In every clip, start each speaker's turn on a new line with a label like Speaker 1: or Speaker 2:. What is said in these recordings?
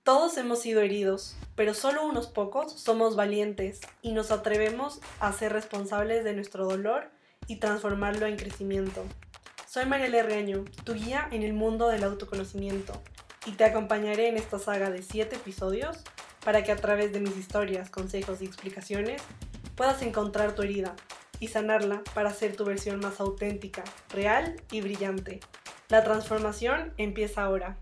Speaker 1: Todos hemos sido heridos, pero solo unos pocos somos valientes y nos atrevemos a ser responsables de nuestro dolor y transformarlo en crecimiento. Soy Mariela Reaño, tu guía en el mundo del autoconocimiento, y te acompañaré en esta saga de 7 episodios para que a través de mis historias, consejos y explicaciones puedas encontrar tu herida y sanarla para ser tu versión más auténtica, real y brillante. La transformación empieza ahora.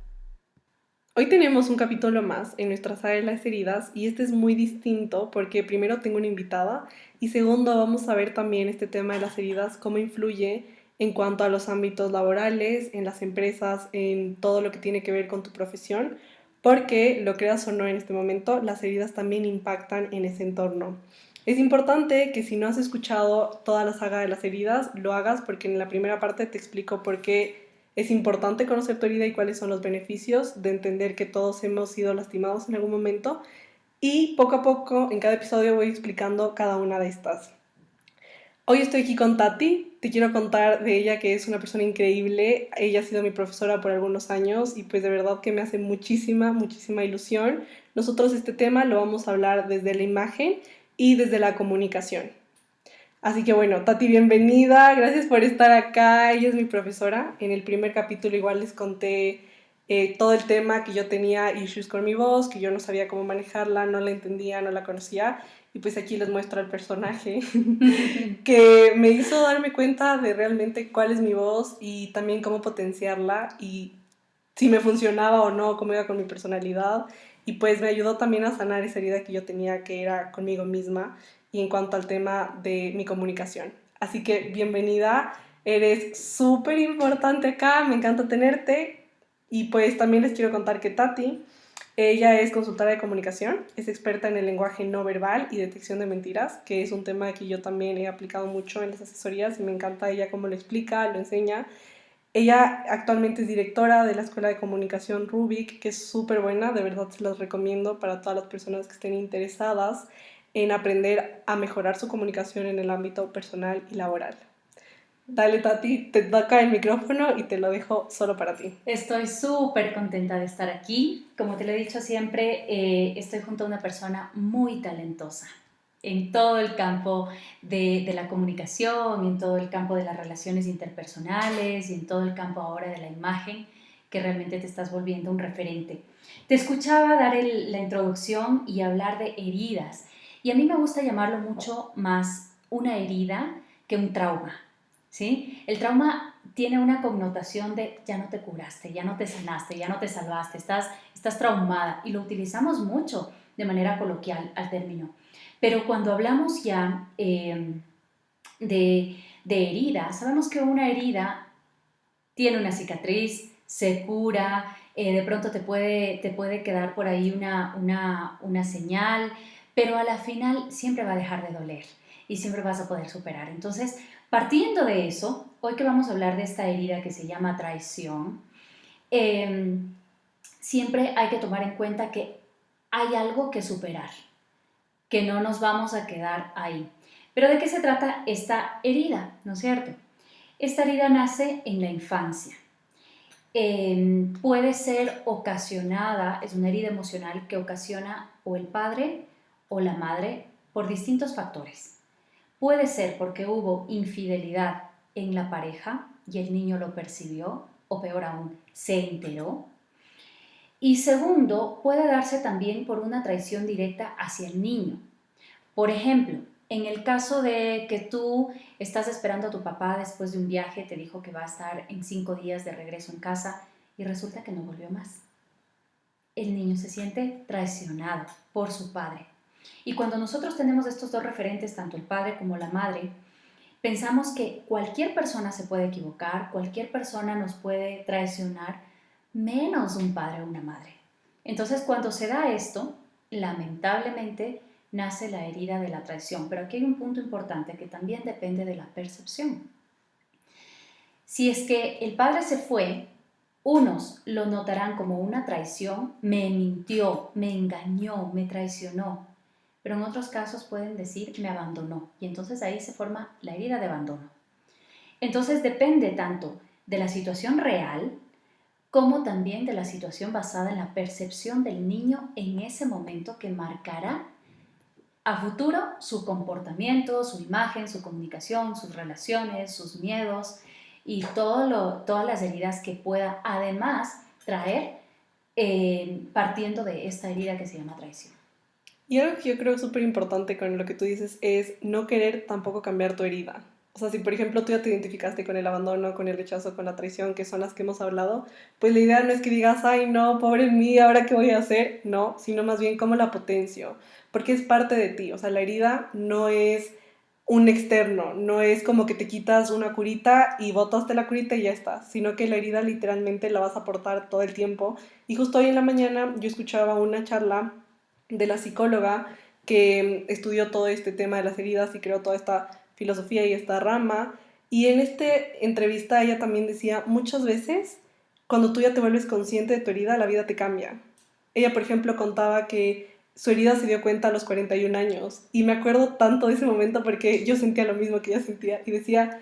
Speaker 1: Hoy tenemos un capítulo más en nuestra saga de las heridas y este es muy distinto porque primero tengo una invitada y segundo vamos a ver también este tema de las heridas, cómo influye en cuanto a los ámbitos laborales, en las empresas, en todo lo que tiene que ver con tu profesión, porque lo creas o no en este momento, las heridas también impactan en ese entorno. Es importante que si no has escuchado toda la saga de las heridas, lo hagas porque en la primera parte te explico por qué es importante conocer tu herida y cuáles son los beneficios de entender que todos hemos sido lastimados en algún momento. Y poco a poco, en cada episodio voy explicando cada una de estas. Hoy estoy aquí con Tati. Te quiero contar de ella, que es una persona increíble. Ella ha sido mi profesora por algunos años y pues de verdad que me hace muchísima, muchísima ilusión. Nosotros este tema lo vamos a hablar desde la imagen y desde la comunicación. Así que bueno, Tati, bienvenida, gracias por estar acá. Ella es mi profesora. En el primer capítulo igual les conté todo el tema, que yo tenía issues con mi voz, que yo no sabía cómo manejarla, no la entendía, no la conocía. Y pues aquí les muestro al personaje que me hizo darme cuenta de realmente cuál es mi voz y también cómo potenciarla y si me funcionaba o no, cómo iba con mi personalidad. Y pues me ayudó también a sanar esa herida que yo tenía, que era conmigo misma, y en cuanto al tema de mi comunicación. Así que bienvenida, eres súper importante acá, me encanta tenerte. Y pues también les quiero contar que Tati, ella es consultora de comunicación, es experta en el lenguaje no verbal y detección de mentiras, que es un tema que yo también he aplicado mucho en las asesorías y me encanta ella cómo lo explica, lo enseña. Ella actualmente es directora de la Escuela de Comunicación Rubik, que es súper buena, de verdad se las recomiendo para todas las personas que estén interesadas en aprender a mejorar su comunicación en el ámbito personal y laboral. Dale, Tati, te toca el micrófono y te lo dejo solo para ti.
Speaker 2: Estoy súper contenta de estar aquí. Como te lo he dicho siempre, estoy junto a una persona muy talentosa en todo el campo de la comunicación, en todo el campo de las relaciones interpersonales y en todo el campo ahora de la imagen, que realmente te estás volviendo un referente. Te escuchaba dar la introducción y hablar de heridas, y a mí me gusta llamarlo mucho más una herida que un trauma, ¿sí? El trauma tiene una connotación de ya no te curaste, ya no te sanaste, ya no te salvaste, estás traumada, y lo utilizamos mucho de manera coloquial al término. Pero cuando hablamos ya de heridas, sabemos que una herida tiene una cicatriz, se cura, de pronto te puede quedar por ahí una señal, pero a la final siempre va a dejar de doler y siempre vas a poder superar. Entonces, partiendo de eso, hoy que vamos a hablar de esta herida que se llama traición, eh, siempre hay que tomar en cuenta que hay algo que superar, que no nos vamos a quedar ahí. Pero ¿de qué se trata esta herida? ¿No es cierto? Esta herida nace en la infancia. Puede ser ocasionada, es una herida emocional que ocasiona o el padre o la madre por distintos factores. Puede ser porque hubo infidelidad en la pareja y el niño lo percibió, o peor aún, se enteró. Y segundo, puede darse también por una traición directa hacia el niño. Por ejemplo, en el caso de que tú estás esperando a tu papá después de un viaje, te dijo que va a estar en 5 días de regreso en casa y resulta que no volvió más. El niño se siente traicionado por su padre. Y cuando nosotros tenemos estos dos referentes, tanto el padre como la madre, pensamos que cualquier persona se puede equivocar, cualquier persona nos puede traicionar, menos un padre o una madre. Entonces, cuando se da esto, lamentablemente nace la herida de la traición. Pero aquí hay un punto importante que también depende de la percepción. Si es que el padre se fue, unos lo notarán como una traición, me mintió, me engañó, me traicionó, pero en otros casos pueden decir me abandonó, y entonces ahí se forma la herida de abandono. Entonces depende tanto de la situación real como también de la situación basada en la percepción del niño en ese momento que marcará a futuro su comportamiento, su imagen, su comunicación, sus relaciones, sus miedos y todas las heridas que pueda además traer partiendo de esta herida que se llama traición.
Speaker 1: Y algo que yo creo súper importante con lo que tú dices es no querer tampoco cambiar tu herida. O sea, si por ejemplo tú ya te identificaste con el abandono, con el rechazo, con la traición, que son las que hemos hablado, pues la idea no es que digas, ay no, pobre mí, ¿ahora qué voy a hacer? No, sino más bien cómo la potencio, porque es parte de ti. O sea, la herida no es un externo, no es como que te quitas una curita y botaste la curita y ya está, sino que la herida literalmente la vas a portar todo el tiempo. Y justo hoy en la mañana yo escuchaba una charla de la psicóloga que estudió todo este tema de las heridas y creó toda esta filosofía y esta rama. Y en esta entrevista ella también decía, muchas veces cuando tú ya te vuelves consciente de tu herida, la vida te cambia. Ella, por ejemplo, contaba que su herida se dio cuenta a los 41 años y me acuerdo tanto de ese momento porque yo sentía lo mismo que ella sentía y decía,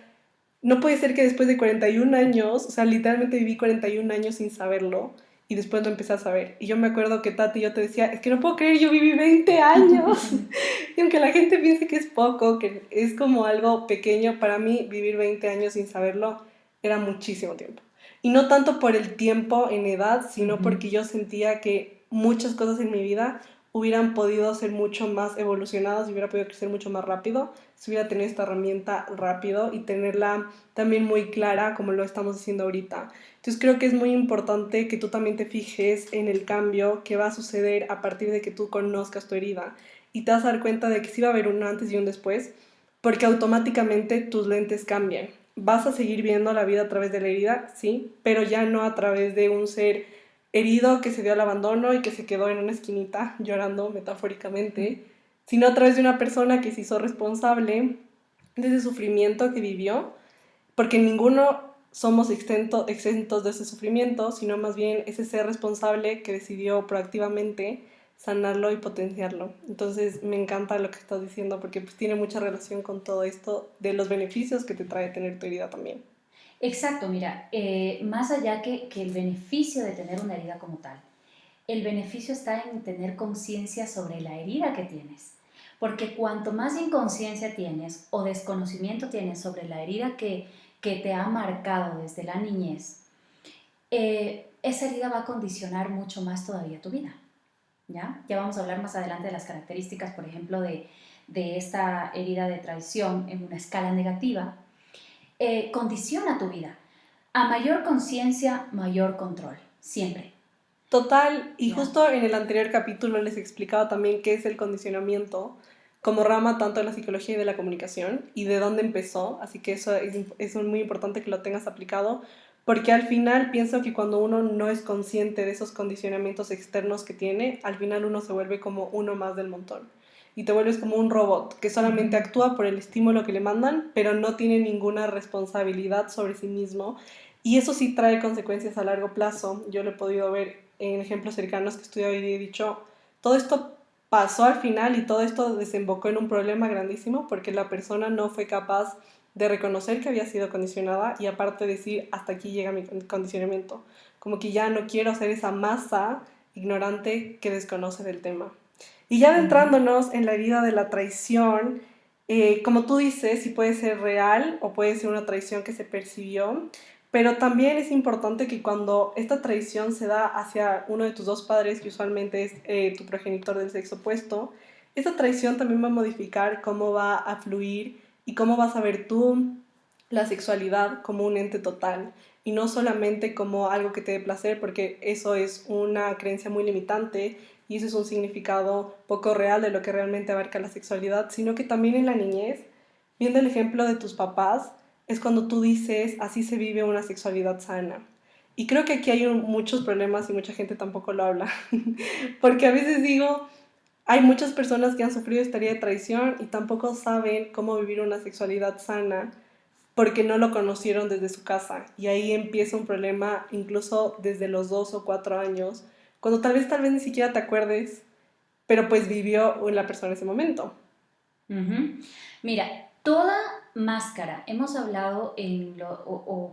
Speaker 1: no puede ser que después de 41 años, o sea, literalmente viví 41 años sin saberlo y después lo empecé a saber. Y yo me acuerdo que Tati yo te decía, es que no puedo creer, yo viví 20 años. Y aunque la gente piense que es poco, que es como algo pequeño, para mí vivir 20 años sin saberlo era muchísimo tiempo. Y no tanto por el tiempo en edad, sino porque yo sentía que muchas cosas en mi vida hubieran podido ser mucho más evolucionadas y hubiera podido crecer mucho más rápido si hubiera tenido esta herramienta rápido y tenerla también muy clara como lo estamos haciendo ahorita. Entonces creo que es muy importante que tú también te fijes en el cambio que va a suceder a partir de que tú conozcas tu herida y te vas a dar cuenta de que sí va a haber un antes y un después porque automáticamente tus lentes cambian. Vas a seguir viendo la vida a través de la herida, sí, pero ya no a través de un ser herido que se dio al abandono y que se quedó en una esquinita llorando metafóricamente, sino a través de una persona que se hizo responsable de ese sufrimiento que vivió, porque ninguno somos exentos de ese sufrimiento, sino más bien ese ser responsable que decidió proactivamente sanarlo y potenciarlo. Entonces me encanta lo que estás diciendo porque pues tiene mucha relación con todo esto de los beneficios que te trae tener tu herida también.
Speaker 2: Exacto, mira, más allá que el beneficio de tener una herida como tal, el beneficio está en tener conciencia sobre la herida que tienes. Porque cuanto más inconsciencia tienes o desconocimiento tienes sobre la herida que te ha marcado desde la niñez, esa herida va a condicionar mucho más todavía tu vida. ¿Ya? Ya vamos a hablar más adelante de las características, por ejemplo, de esta herida de traición en una escala negativa. Condiciona tu vida. A mayor conciencia, mayor control, siempre.
Speaker 1: Total, y
Speaker 2: ¿Ya?
Speaker 1: justo en el anterior capítulo les explicaba también qué es el condicionamiento como rama tanto de la psicología y de la comunicación y de dónde empezó, así que eso es muy importante que lo tengas aplicado, porque al final pienso que cuando uno no es consciente de esos condicionamientos externos que tiene, al final uno se vuelve como uno más del montón y te vuelves como un robot que solamente actúa por el estímulo que le mandan, pero no tiene ninguna responsabilidad sobre sí mismo y eso sí trae consecuencias a largo plazo. Yo lo he podido ver en ejemplos cercanos que he estudiado y he dicho, todo esto pasó al final y todo esto desembocó en un problema grandísimo porque la persona no fue capaz de reconocer que había sido condicionada y aparte decir, hasta aquí llega mi condicionamiento. Como que ya no quiero ser esa masa ignorante que desconoce del tema. Y ya adentrándonos en la herida de la traición, como tú dices, sí puede ser real o puede ser una traición que se percibió, pero también es importante que cuando esta traición se da hacia uno de tus dos padres, que usualmente es tu progenitor del sexo opuesto, esta traición también va a modificar cómo va a fluir y cómo vas a ver tú la sexualidad como un ente total y no solamente como algo que te dé placer, porque eso es una creencia muy limitante y eso es un significado poco real de lo que realmente abarca la sexualidad, sino que también en la niñez, viendo el ejemplo de tus papás, es cuando tú dices, así se vive una sexualidad sana. Y creo que aquí hay muchos problemas y mucha gente tampoco lo habla, porque a veces digo, hay muchas personas que han sufrido esta herida de traición y tampoco saben cómo vivir una sexualidad sana porque no lo conocieron desde su casa. Y ahí empieza un problema incluso desde los 2 o 4 años, cuando tal vez ni siquiera te acuerdes, pero pues vivió la persona en ese momento.
Speaker 2: Mira, toda máscara, hemos hablado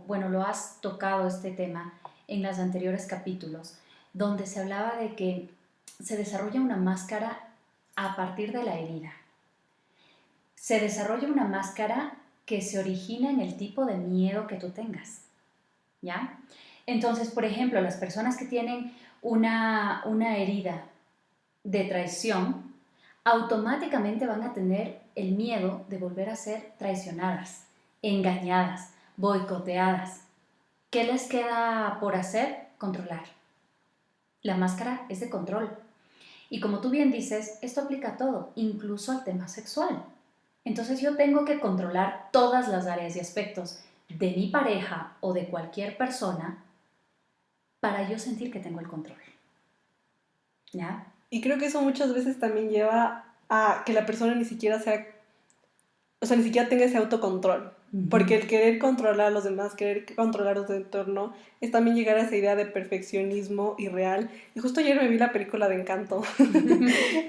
Speaker 2: bueno, lo has tocado este tema en los anteriores capítulos, donde se hablaba de que se desarrolla una máscara a partir de la herida. Se desarrolla una máscara que se origina en el tipo de miedo que tú tengas, ¿ya? Entonces, por ejemplo, las personas que tienen una herida de traición, automáticamente van a tener el miedo de volver a ser traicionadas, engañadas, boicoteadas. ¿Qué les queda por hacer? Controlar. La máscara es de control. Y como tú bien dices, esto aplica a todo, incluso al tema sexual. Entonces yo tengo que controlar todas las áreas y aspectos de mi pareja o de cualquier persona para yo sentir que tengo el control. ¿Ya?
Speaker 1: Y creo que eso muchas veces también lleva a que la persona ni siquiera sea, o sea, ni siquiera tenga ese autocontrol. Porque el querer controlar a los demás, querer controlar tu entorno, es también llegar a esa idea de perfeccionismo irreal. Y justo ayer me vi la película de Encanto.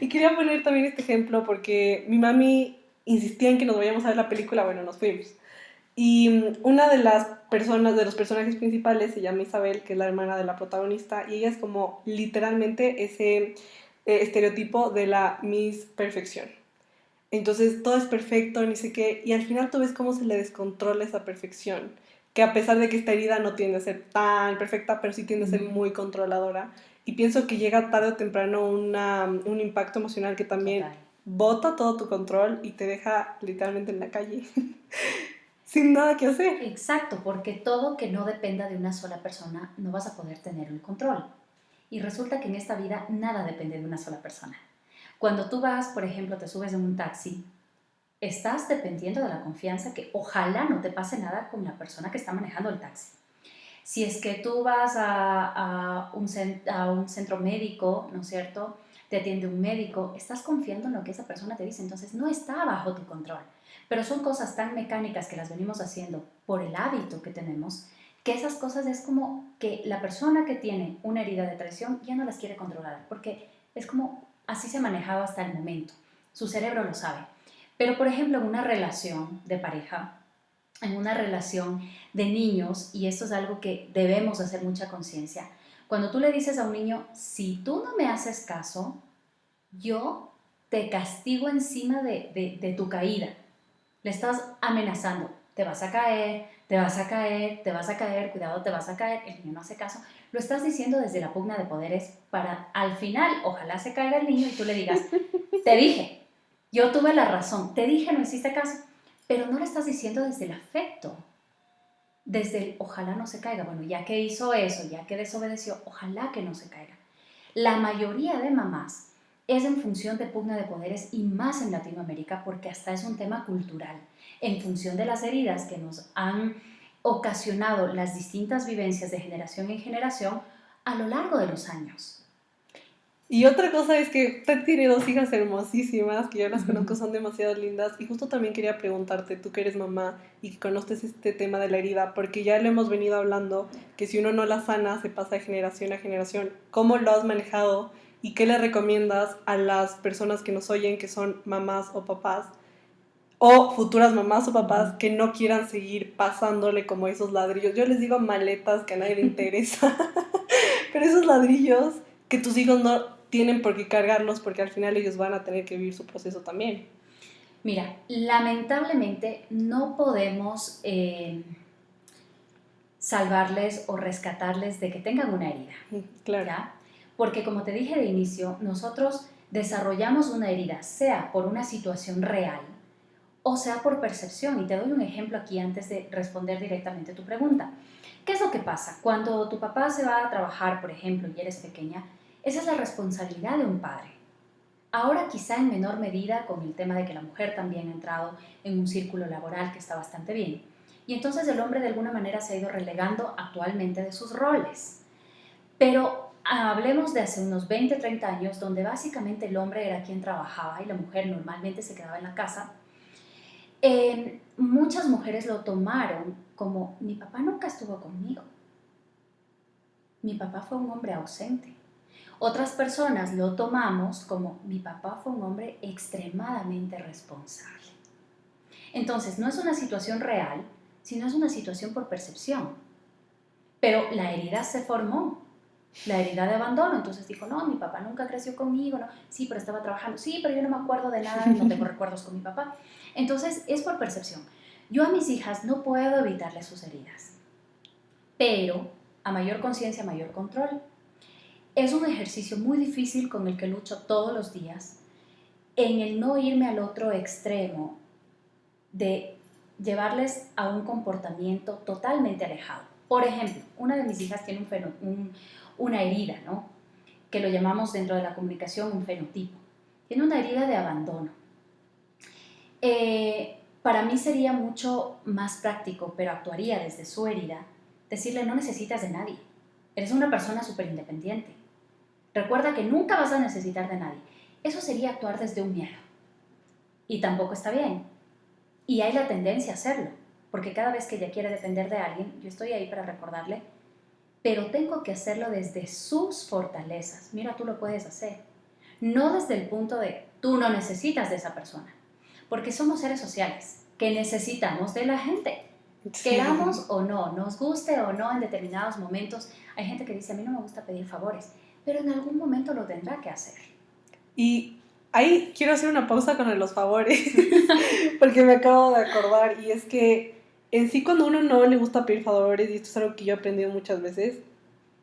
Speaker 1: Y quería poner también este ejemplo porque mi mami insistía en que nos vayamos a ver la película, bueno, nos fuimos. Y una de las personas, de los personajes principales, se llama Isabel, que es la hermana de la protagonista, y ella es como literalmente ese estereotipo de la Miss Perfección. Entonces todo es perfecto, ni sé qué, y al final tú ves cómo se le descontrola esa perfección, que a pesar de que esta herida no tiende a ser tan perfecta, pero sí tiende a ser muy controladora, y pienso que llega tarde o temprano un impacto emocional que también bota todo tu control y te deja literalmente en la calle, sin nada que hacer.
Speaker 2: Exacto, porque todo que no dependa de una sola persona no vas a poder tener el control. Y resulta que en esta vida nada depende de una sola persona. Cuando tú vas, por ejemplo, te subes en un taxi, estás dependiendo de la confianza que ojalá no te pase nada con la persona que está manejando el taxi. Si es que tú vas a un centro médico, ¿no es cierto? Te atiende un médico, estás confiando en lo que esa persona te dice, entonces no está bajo tu control. Pero son cosas tan mecánicas que las venimos haciendo por el hábito que tenemos, que esas cosas es como que la persona que tiene una herida de traición ya no las quiere controlar, porque es como así se manejaba hasta el momento. Su cerebro lo sabe. Pero, por ejemplo, en una relación de pareja, en una relación de niños, y esto es algo que debemos hacer mucha conciencia, cuando tú le dices a un niño, si tú no me haces caso, yo te castigo encima de tu caída. Le estás amenazando, te vas a caer, te vas a caer, te vas a caer, cuidado, te vas a caer, el niño no hace caso. Lo estás diciendo desde la pugna de poderes para al final, ojalá se caiga el niño y tú le digas, te dije, yo tuve la razón, te dije, no hiciste caso, pero no lo estás diciendo desde el afecto, desde el ojalá no se caiga. Bueno, ya que hizo eso, ya que desobedeció, ojalá que no se caiga. La mayoría de mamás es en función de pugna de poderes y más en Latinoamérica porque hasta es un tema cultural, en función de las heridas que nos han ocasionado las distintas vivencias de generación en generación a lo largo de los años.
Speaker 1: Y otra cosa es que usted tiene dos hijas hermosísimas, que yo las conozco, son demasiado lindas. Y justo también quería preguntarte, tú que eres mamá y que conoces este tema de la herida, porque ya lo hemos venido hablando, que si uno no la sana, se pasa de generación a generación. ¿Cómo lo has manejado y qué le recomiendas a las personas que nos oyen, que son mamás o papás, o futuras mamás o papás que no quieran seguir pasándole como esos ladrillos? Yo les digo maletas que a nadie le interesa, pero esos ladrillos que tus hijos no tienen por qué cargarlos porque al final ellos van a tener que vivir su proceso también.
Speaker 2: Mira, lamentablemente no podemos salvarles o rescatarles de que tengan una herida.
Speaker 1: Claro.
Speaker 2: ¿Ya? Porque como te dije de inicio, nosotros desarrollamos una herida, sea por una situación real o sea por percepción. Y te doy un ejemplo aquí antes de responder directamente a tu pregunta. ¿Qué es lo que pasa? Cuando tu papá se va a trabajar, por ejemplo, y eres pequeña, esa es la responsabilidad de un padre. Ahora quizá en menor medida con el tema de que la mujer también ha entrado en un círculo laboral que está bastante bien. Y entonces el hombre de alguna manera se ha ido relegando actualmente de sus roles. Pero hablemos de hace unos 20, 30 años, donde básicamente el hombre era quien trabajaba y la mujer normalmente se quedaba en la casa. Muchas mujeres lo tomaron como, mi papá nunca estuvo conmigo. Mi papá fue un hombre ausente. Otras personas lo tomamos como, mi papá fue un hombre extremadamente responsable. Entonces, no es una situación real, sino es una situación por percepción. pero la herida se formó, la herida de abandono. Entonces dijo, no, mi papá nunca creció conmigo, no, sí, pero estaba trabajando, sí, pero yo no me acuerdo de nada, no tengo recuerdos con mi papá. Entonces es por percepción. Yo a mis hijas no puedo evitarles sus heridas, pero a mayor conciencia, mayor control. Es un ejercicio muy difícil con el que lucho todos los días, en el no irme al otro extremo de llevarles a un comportamiento totalmente alejado. Por ejemplo, una de mis hijas tiene una herida, ¿no? Que lo llamamos dentro de la comunicación un fenotipo. Tiene una herida de abandono. Para mí sería mucho más práctico, pero actuaría desde su herida, decirle no necesitas de nadie. Eres una persona súper independiente. Recuerda que nunca vas a necesitar de nadie. Eso sería actuar desde un miedo. Y tampoco está bien. Y hay la tendencia a hacerlo, porque cada vez que ella quiere depender de alguien, yo estoy ahí para recordarle, pero tengo que hacerlo desde sus fortalezas. Mira, tú lo puedes hacer. No desde el punto de tú no necesitas de esa persona, porque somos seres sociales que necesitamos de la gente. Sí. Queramos o no, nos guste o no en determinados momentos. Hay gente que dice, a mí no me gusta pedir favores, pero en algún momento lo tendrá que hacer.
Speaker 1: Y ahí quiero hacer una pausa con los favores, porque me acabo de acordar, y es que en sí cuando a uno no le gusta pedir favores, y esto es algo que yo he aprendido muchas veces,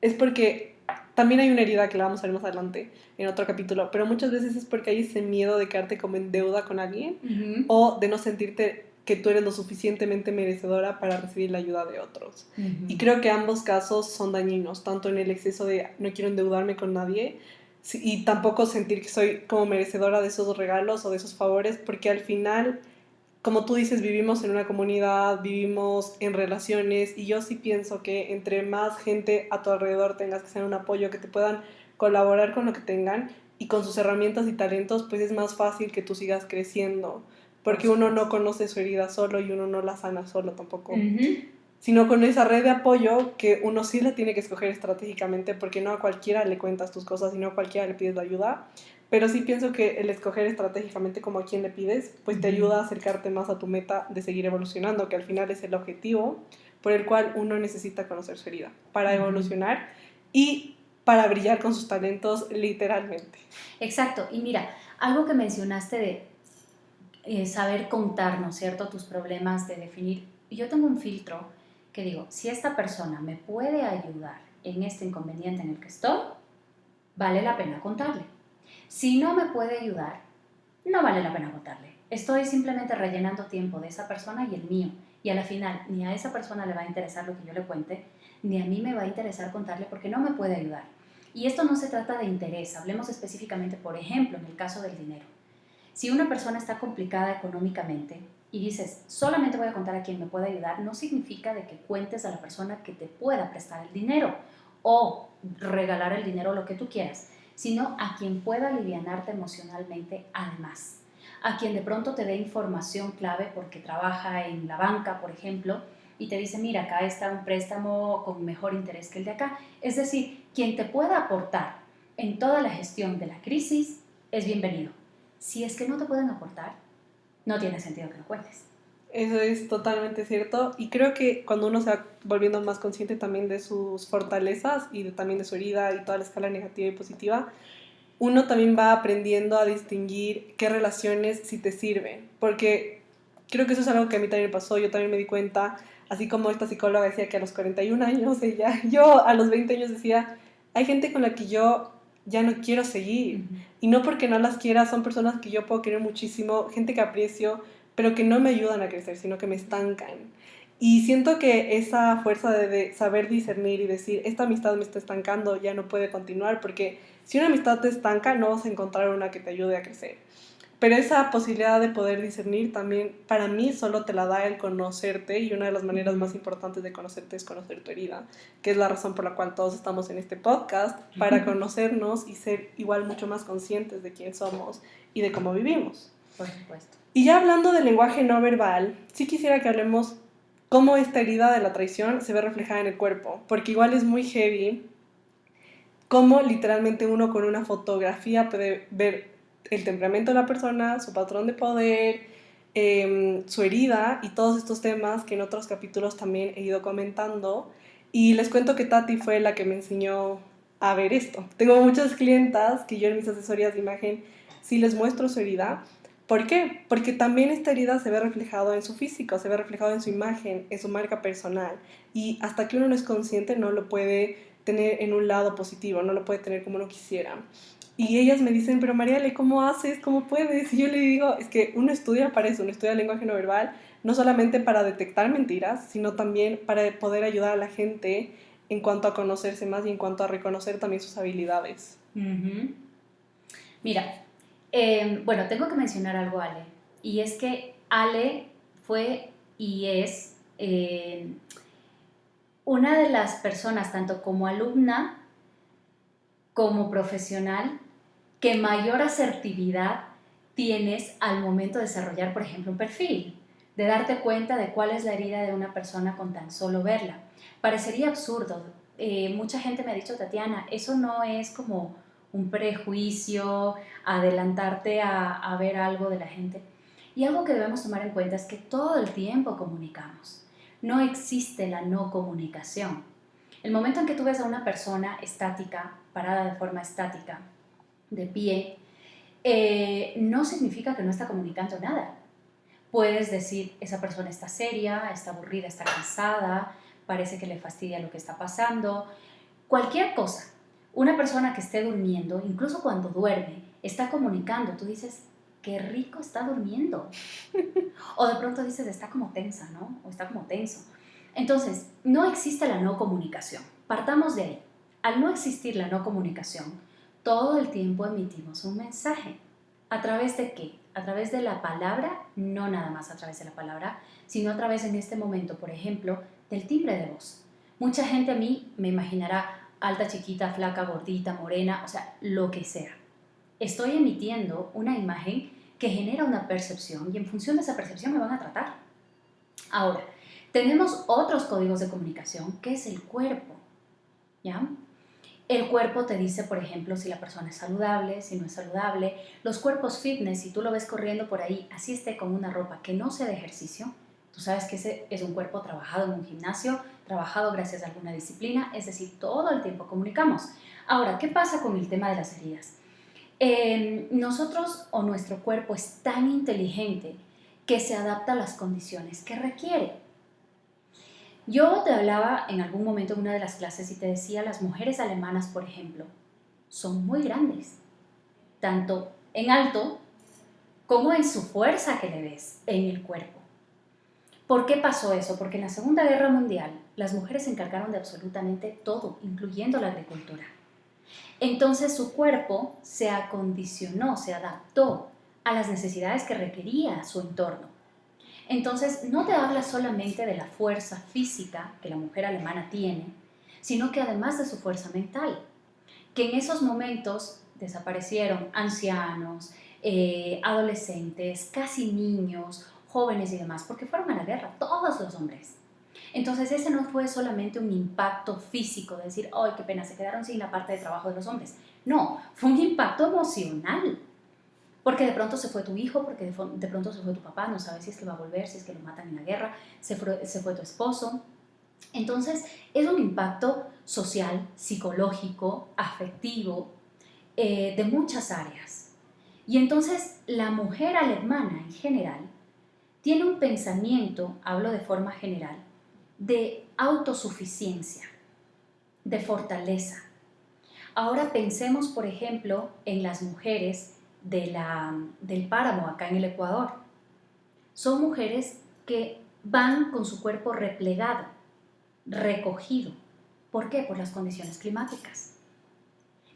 Speaker 1: es porque también hay una herida que la vamos a ver más adelante en otro capítulo, pero muchas veces es porque hay ese miedo de quedarte como en deuda con alguien, o de no sentirte que tú eres lo suficientemente merecedora para recibir la ayuda de otros. Y creo que ambos casos son dañinos, tanto en el exceso de no quiero endeudarme con nadie, y tampoco sentir que soy como merecedora de esos regalos o de esos favores, porque al final, como tú dices, vivimos en una comunidad, vivimos en relaciones, y yo sí pienso que entre más gente a tu alrededor tengas, que ser un apoyo, que te puedan colaborar con lo que tengan y con sus herramientas y talentos, pues es más fácil que tú sigas creciendo, porque uno no conoce su herida solo y uno no la sana solo tampoco. Sino con esa red de apoyo que uno sí la tiene que escoger estratégicamente, porque no a cualquiera le cuentas tus cosas y no a cualquiera le pides la ayuda, pero sí pienso que el escoger estratégicamente como a quién le pides, pues te ayuda a acercarte más a tu meta de seguir evolucionando, que al final es el objetivo por el cual uno necesita conocer su herida, para evolucionar y para brillar con sus talentos literalmente.
Speaker 2: Exacto, y mira, algo que mencionaste de saber contarnos, ¿cierto? Tus problemas, de definir, yo tengo un filtro que digo, si esta persona me puede ayudar en este inconveniente en el que estoy, vale la pena contarle. Si no me puede ayudar, no vale la pena contarle. Estoy simplemente rellenando tiempo de esa persona y el mío. Y a la final, ni a esa persona le va a interesar lo que yo le cuente, ni a mí me va a interesar contarle porque no me puede ayudar. Y esto no se trata de interés. Hablemos específicamente, por ejemplo, en el caso del dinero. Si una persona está complicada económicamente y dices, solamente voy a contar a quien me puede ayudar, no significa de que cuentes a la persona que te pueda prestar el dinero o regalar el dinero, lo que tú quieras, sino a quien pueda alivianarte emocionalmente además. A quien de pronto te dé información clave porque trabaja en la banca, por ejemplo, y te dice, mira, acá está un préstamo con mejor interés que el de acá. Es decir, quien te pueda aportar en toda la gestión de la crisis es bienvenido. Si es que no te pueden aportar, no tiene sentido que lo cuentes.
Speaker 1: Eso es totalmente cierto, y creo que cuando uno se va volviendo más consciente también de sus fortalezas y también de su herida y toda la escala negativa y positiva, uno también va aprendiendo a distinguir qué relaciones sí te sirven, porque creo que eso es algo que a mí también me pasó, yo también me di cuenta, así como esta psicóloga decía que a los 41 años, yo a los 20 años decía, hay gente con la que yo ya no quiero seguir, y no porque no las quiera, son personas que yo puedo querer muchísimo, gente que aprecio, pero que no me ayudan a crecer, sino que me estancan. Y siento que esa fuerza de saber discernir y decir, esta amistad me está estancando, ya no puede continuar, porque si una amistad te estanca, no vas a encontrar una que te ayude a crecer. Pero esa posibilidad de poder discernir también, para mí, solo te la da el conocerte, y una de las maneras más importantes de conocerte es conocer tu herida, que es la razón por la cual todos estamos en este podcast, para conocernos y ser igual mucho más conscientes de quién somos y de cómo vivimos.
Speaker 2: Por supuesto.
Speaker 1: Y ya hablando del lenguaje no verbal, sí quisiera que hablemos cómo esta herida de la traición se ve reflejada en el cuerpo, porque igual es muy heavy cómo literalmente uno con una fotografía puede ver el temperamento de la persona, su patrón de poder, su herida y todos estos temas que en otros capítulos también he ido comentando. Y les cuento que Tati fue la que me enseñó a ver esto. Tengo muchas clientas que yo en mis asesorías de imagen sí les muestro su herida. ¿Por qué? Porque también esta herida se ve reflejado en su físico, se ve reflejado en su imagen, en su marca personal. Y hasta que uno no es consciente no lo puede tener en un lado positivo, no lo puede tener como uno quisiera. Y ellas me dicen, pero Mariale, ¿cómo haces? ¿Cómo puedes? Y yo le digo, es que uno estudia para eso, uno estudia lenguaje no verbal, no solamente para detectar mentiras, sino también para poder ayudar a la gente en cuanto a conocerse más y en cuanto a reconocer también sus habilidades.
Speaker 2: Uh-huh. Mira, bueno, tengo que mencionar algo, Ale, y es que Ale fue y es una de las personas, tanto como alumna como profesional, que mayor asertividad tienes al momento de desarrollar, por ejemplo, un perfil, de darte cuenta de cuál es la herida de una persona con tan solo verla. Parecería absurdo. Mucha gente me ha dicho, Tatiana, eso no es como un prejuicio, adelantarte a ver algo de la gente. Y algo que debemos tomar en cuenta es que todo el tiempo comunicamos. No existe la no comunicación. El momento en que tú ves a una persona estática, parada de forma estática, de pie, no significa que no está comunicando nada. Puedes decir, esa persona está seria, está aburrida, está cansada, parece que le fastidia lo que está pasando, cualquier cosa. Una persona que esté durmiendo, incluso cuando duerme, está comunicando. Tú dices, qué rico está durmiendo. O de pronto dices, está como tensa, ¿no? O está como tenso. Entonces, no existe la no comunicación. Partamos de ahí. Al no existir la no comunicación, todo el tiempo emitimos un mensaje. ¿A través de qué? A través de la palabra, no nada más a través de la palabra, sino a través en este momento, por ejemplo, del timbre de voz. Mucha gente a mí me imaginará alta, chiquita, flaca, gordita, morena, o sea, lo que sea. Estoy emitiendo una imagen que genera una percepción y en función de esa percepción me van a tratar. Ahora, tenemos otros códigos de comunicación que es el cuerpo, ¿ya? El cuerpo te dice, por ejemplo, si la persona es saludable, si no es saludable. Los cuerpos fitness, si tú lo ves corriendo por ahí, así esté con una ropa que no sea de ejercicio, tú sabes que ese es un cuerpo trabajado en un gimnasio, trabajado gracias a alguna disciplina, es decir, todo el tiempo comunicamos. Ahora, ¿qué pasa con el tema de las heridas? Nosotros o nuestro cuerpo es tan inteligente que se adapta a las condiciones que requiere. Yo te hablaba en algún momento en una de las clases y te decía, las mujeres alemanas, por ejemplo, son muy grandes, tanto en alto como en su fuerza que le ves en el cuerpo. ¿Por qué pasó eso? Porque en la Segunda Guerra Mundial las mujeres se encargaron de absolutamente todo, incluyendo la agricultura. Entonces su cuerpo se acondicionó, se adaptó a las necesidades que requería su entorno. Entonces no te habla solamente de la fuerza física que la mujer alemana tiene, sino que además de su fuerza mental, que en esos momentos desaparecieron ancianos, adolescentes, casi niños, jóvenes y demás, porque fueron a la guerra, todos los hombres. Entonces ese no fue solamente un impacto físico, de decir, ¡ay, qué pena, se quedaron sin la parte de trabajo de los hombres! No, fue un impacto emocional, porque de pronto se fue tu hijo, porque de pronto se fue tu papá, no sabes si es que va a volver, si es que lo matan en la guerra, se fue tu esposo. Entonces es un impacto social, psicológico, afectivo, de muchas áreas. Y entonces la mujer alemana en general tiene un pensamiento, hablo de forma general, de autosuficiencia, de fortaleza. Ahora pensemos, por ejemplo, en las mujeres del páramo acá en el Ecuador. Son mujeres que van con su cuerpo replegado, recogido. ¿Por qué? Por las condiciones climáticas.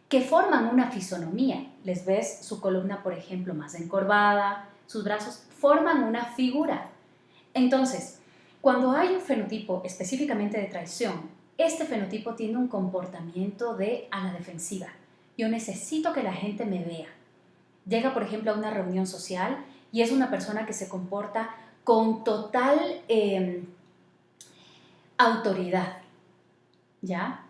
Speaker 2: Que forman una fisonomía. Les ves su columna, por ejemplo, más encorvada, sus brazos forman una figura. Entonces, cuando hay un fenotipo específicamente de traición, este fenotipo tiene un comportamiento de a la defensiva. Yo necesito que la gente me vea. Llega, por ejemplo, a una reunión social y es una persona que se comporta con total autoridad, ¿ya?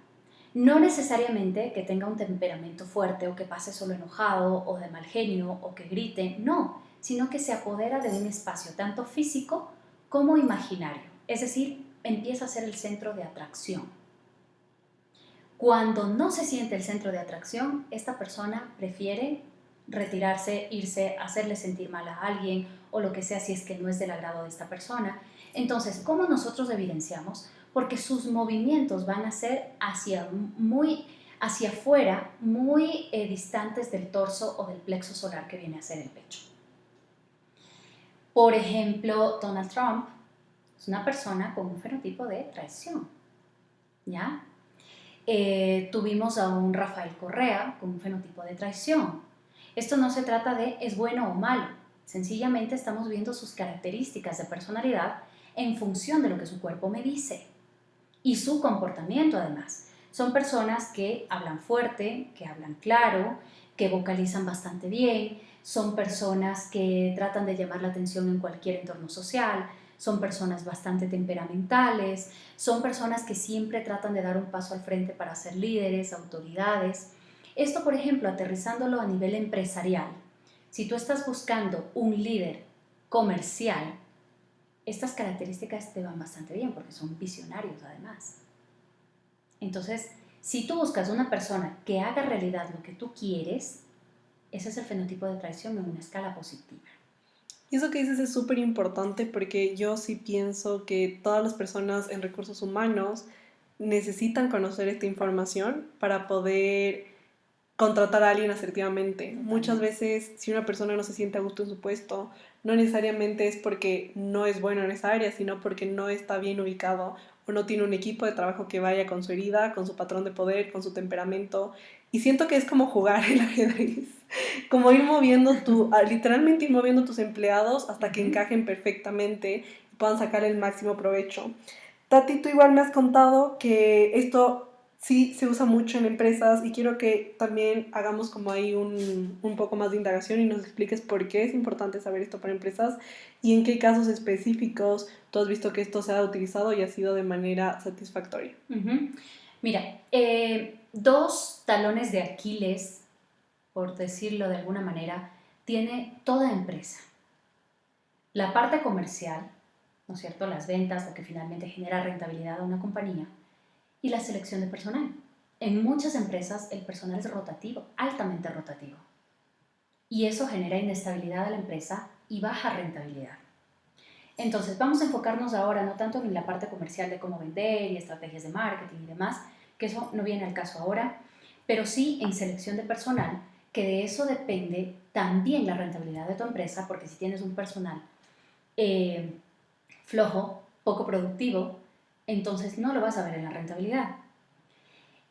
Speaker 2: No necesariamente que tenga un temperamento fuerte o que pase solo enojado o de mal genio o que grite, no, sino que se apodera de un espacio tanto físico como imaginario, es decir, empieza a ser el centro de atracción. Cuando no se siente el centro de atracción, esta persona prefiere retirarse, irse, hacerle sentir mal a alguien o lo que sea si es que no es del agrado de esta persona. Entonces, ¿cómo nosotros evidenciamos? Porque sus movimientos van a ser hacia afuera, muy distantes del torso o del plexo solar que viene a ser el pecho. Por ejemplo, Donald Trump es una persona con un fenotipo de traición, ¿ya? Tuvimos a un Rafael Correa con un fenotipo de traición. Esto no se trata de es bueno o malo, sencillamente estamos viendo sus características de personalidad en función de lo que su cuerpo me dice y su comportamiento además. Son personas que hablan fuerte, que hablan claro, que vocalizan bastante bien, son personas que tratan de llamar la atención en cualquier entorno social, son personas bastante temperamentales, son personas que siempre tratan de dar un paso al frente para ser líderes, autoridades. Esto, por ejemplo, aterrizándolo a nivel empresarial. Si tú estás buscando un líder comercial, estas características te van bastante bien porque son visionarios además. Entonces, si tú buscas una persona que haga realidad lo que tú quieres, ese es el fenotipo de traición en una escala positiva.
Speaker 1: Y eso que dices es súper importante porque yo sí pienso que todas las personas en recursos humanos necesitan conocer esta información para poder contratar a alguien asertivamente.
Speaker 2: Totalmente.
Speaker 1: Muchas veces, si una persona no se siente a gusto en su puesto, no necesariamente es porque no es bueno en esa área, sino porque no está bien ubicado o no tiene un equipo de trabajo que vaya con su herida, con su patrón de poder, con su temperamento. Y siento que es como jugar el ajedrez, como ir moviendo literalmente ir moviendo tus empleados hasta que encajen perfectamente y puedan sacar el máximo provecho. Tati, tú igual me has contado que esto sí se usa mucho en empresas y quiero que también hagamos como ahí un poco más de indagación y nos expliques por qué es importante saber esto para empresas y en qué casos específicos tú has visto que esto se ha utilizado y ha sido de manera satisfactoria.
Speaker 2: Mira, dos talones de Aquiles, por decirlo de alguna manera, tiene toda empresa. La parte comercial, ¿no es cierto? Las ventas, lo que finalmente genera rentabilidad a una compañía, y la selección de personal. En muchas empresas el personal es rotativo, altamente rotativo. Y eso genera inestabilidad a la empresa y baja rentabilidad. Entonces vamos a enfocarnos ahora no tanto en la parte comercial de cómo vender y estrategias de marketing y demás, que eso no viene al caso ahora, pero sí en selección de personal, que de eso depende también la rentabilidad de tu empresa, porque si tienes un personal flojo, poco productivo, entonces no lo vas a ver en la rentabilidad.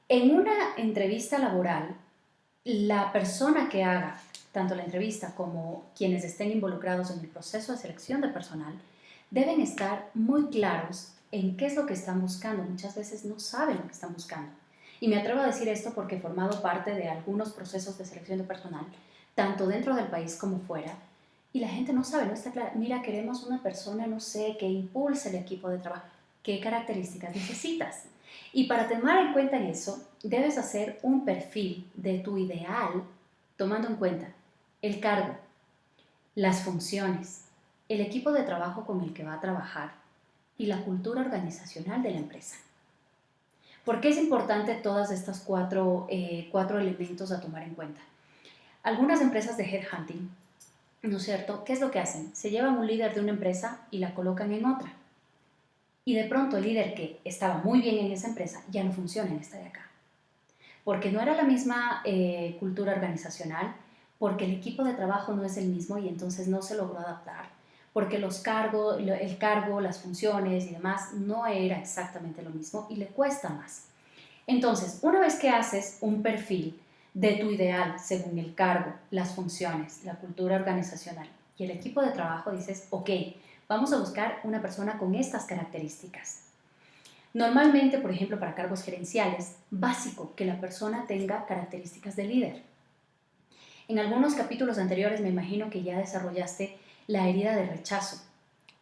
Speaker 2: En una entrevista laboral, la persona que haga tanto la entrevista como quienes estén involucrados en el proceso de selección de personal deben estar muy claros en qué es lo que están buscando. Muchas veces no saben lo que están buscando. Y me atrevo a decir esto porque he formado parte de algunos procesos de selección de personal, tanto dentro del país como fuera, y la gente no sabe, no está clara. Mira, queremos una persona, no sé, que impulse el equipo de trabajo. ¿Qué características necesitas? Y para tomar en cuenta eso, debes hacer un perfil de tu ideal, tomando en cuenta el cargo, las funciones, el equipo de trabajo con el que va a trabajar y la cultura organizacional de la empresa. ¿Por qué es importante todas estas cuatro elementos a tomar en cuenta? Algunas empresas de headhunting, ¿no es cierto? ¿Qué es lo que hacen? Se llevan un líder de una empresa y la colocan en otra. Y de pronto el líder que estaba muy bien en esa empresa ya no funciona en esta de acá. Porque no era la misma cultura organizacional, porque el equipo de trabajo no es el mismo y entonces no se logró adaptar, porque el cargo, las funciones y demás no era exactamente lo mismo y le cuesta más. Entonces, una vez que haces un perfil de tu ideal según el cargo, las funciones, la cultura organizacional y el equipo de trabajo, dices, ok, vamos a buscar una persona con estas características. Normalmente, por ejemplo, para cargos gerenciales, básico que la persona tenga características de líder. En algunos capítulos anteriores me imagino que ya desarrollaste la herida de rechazo.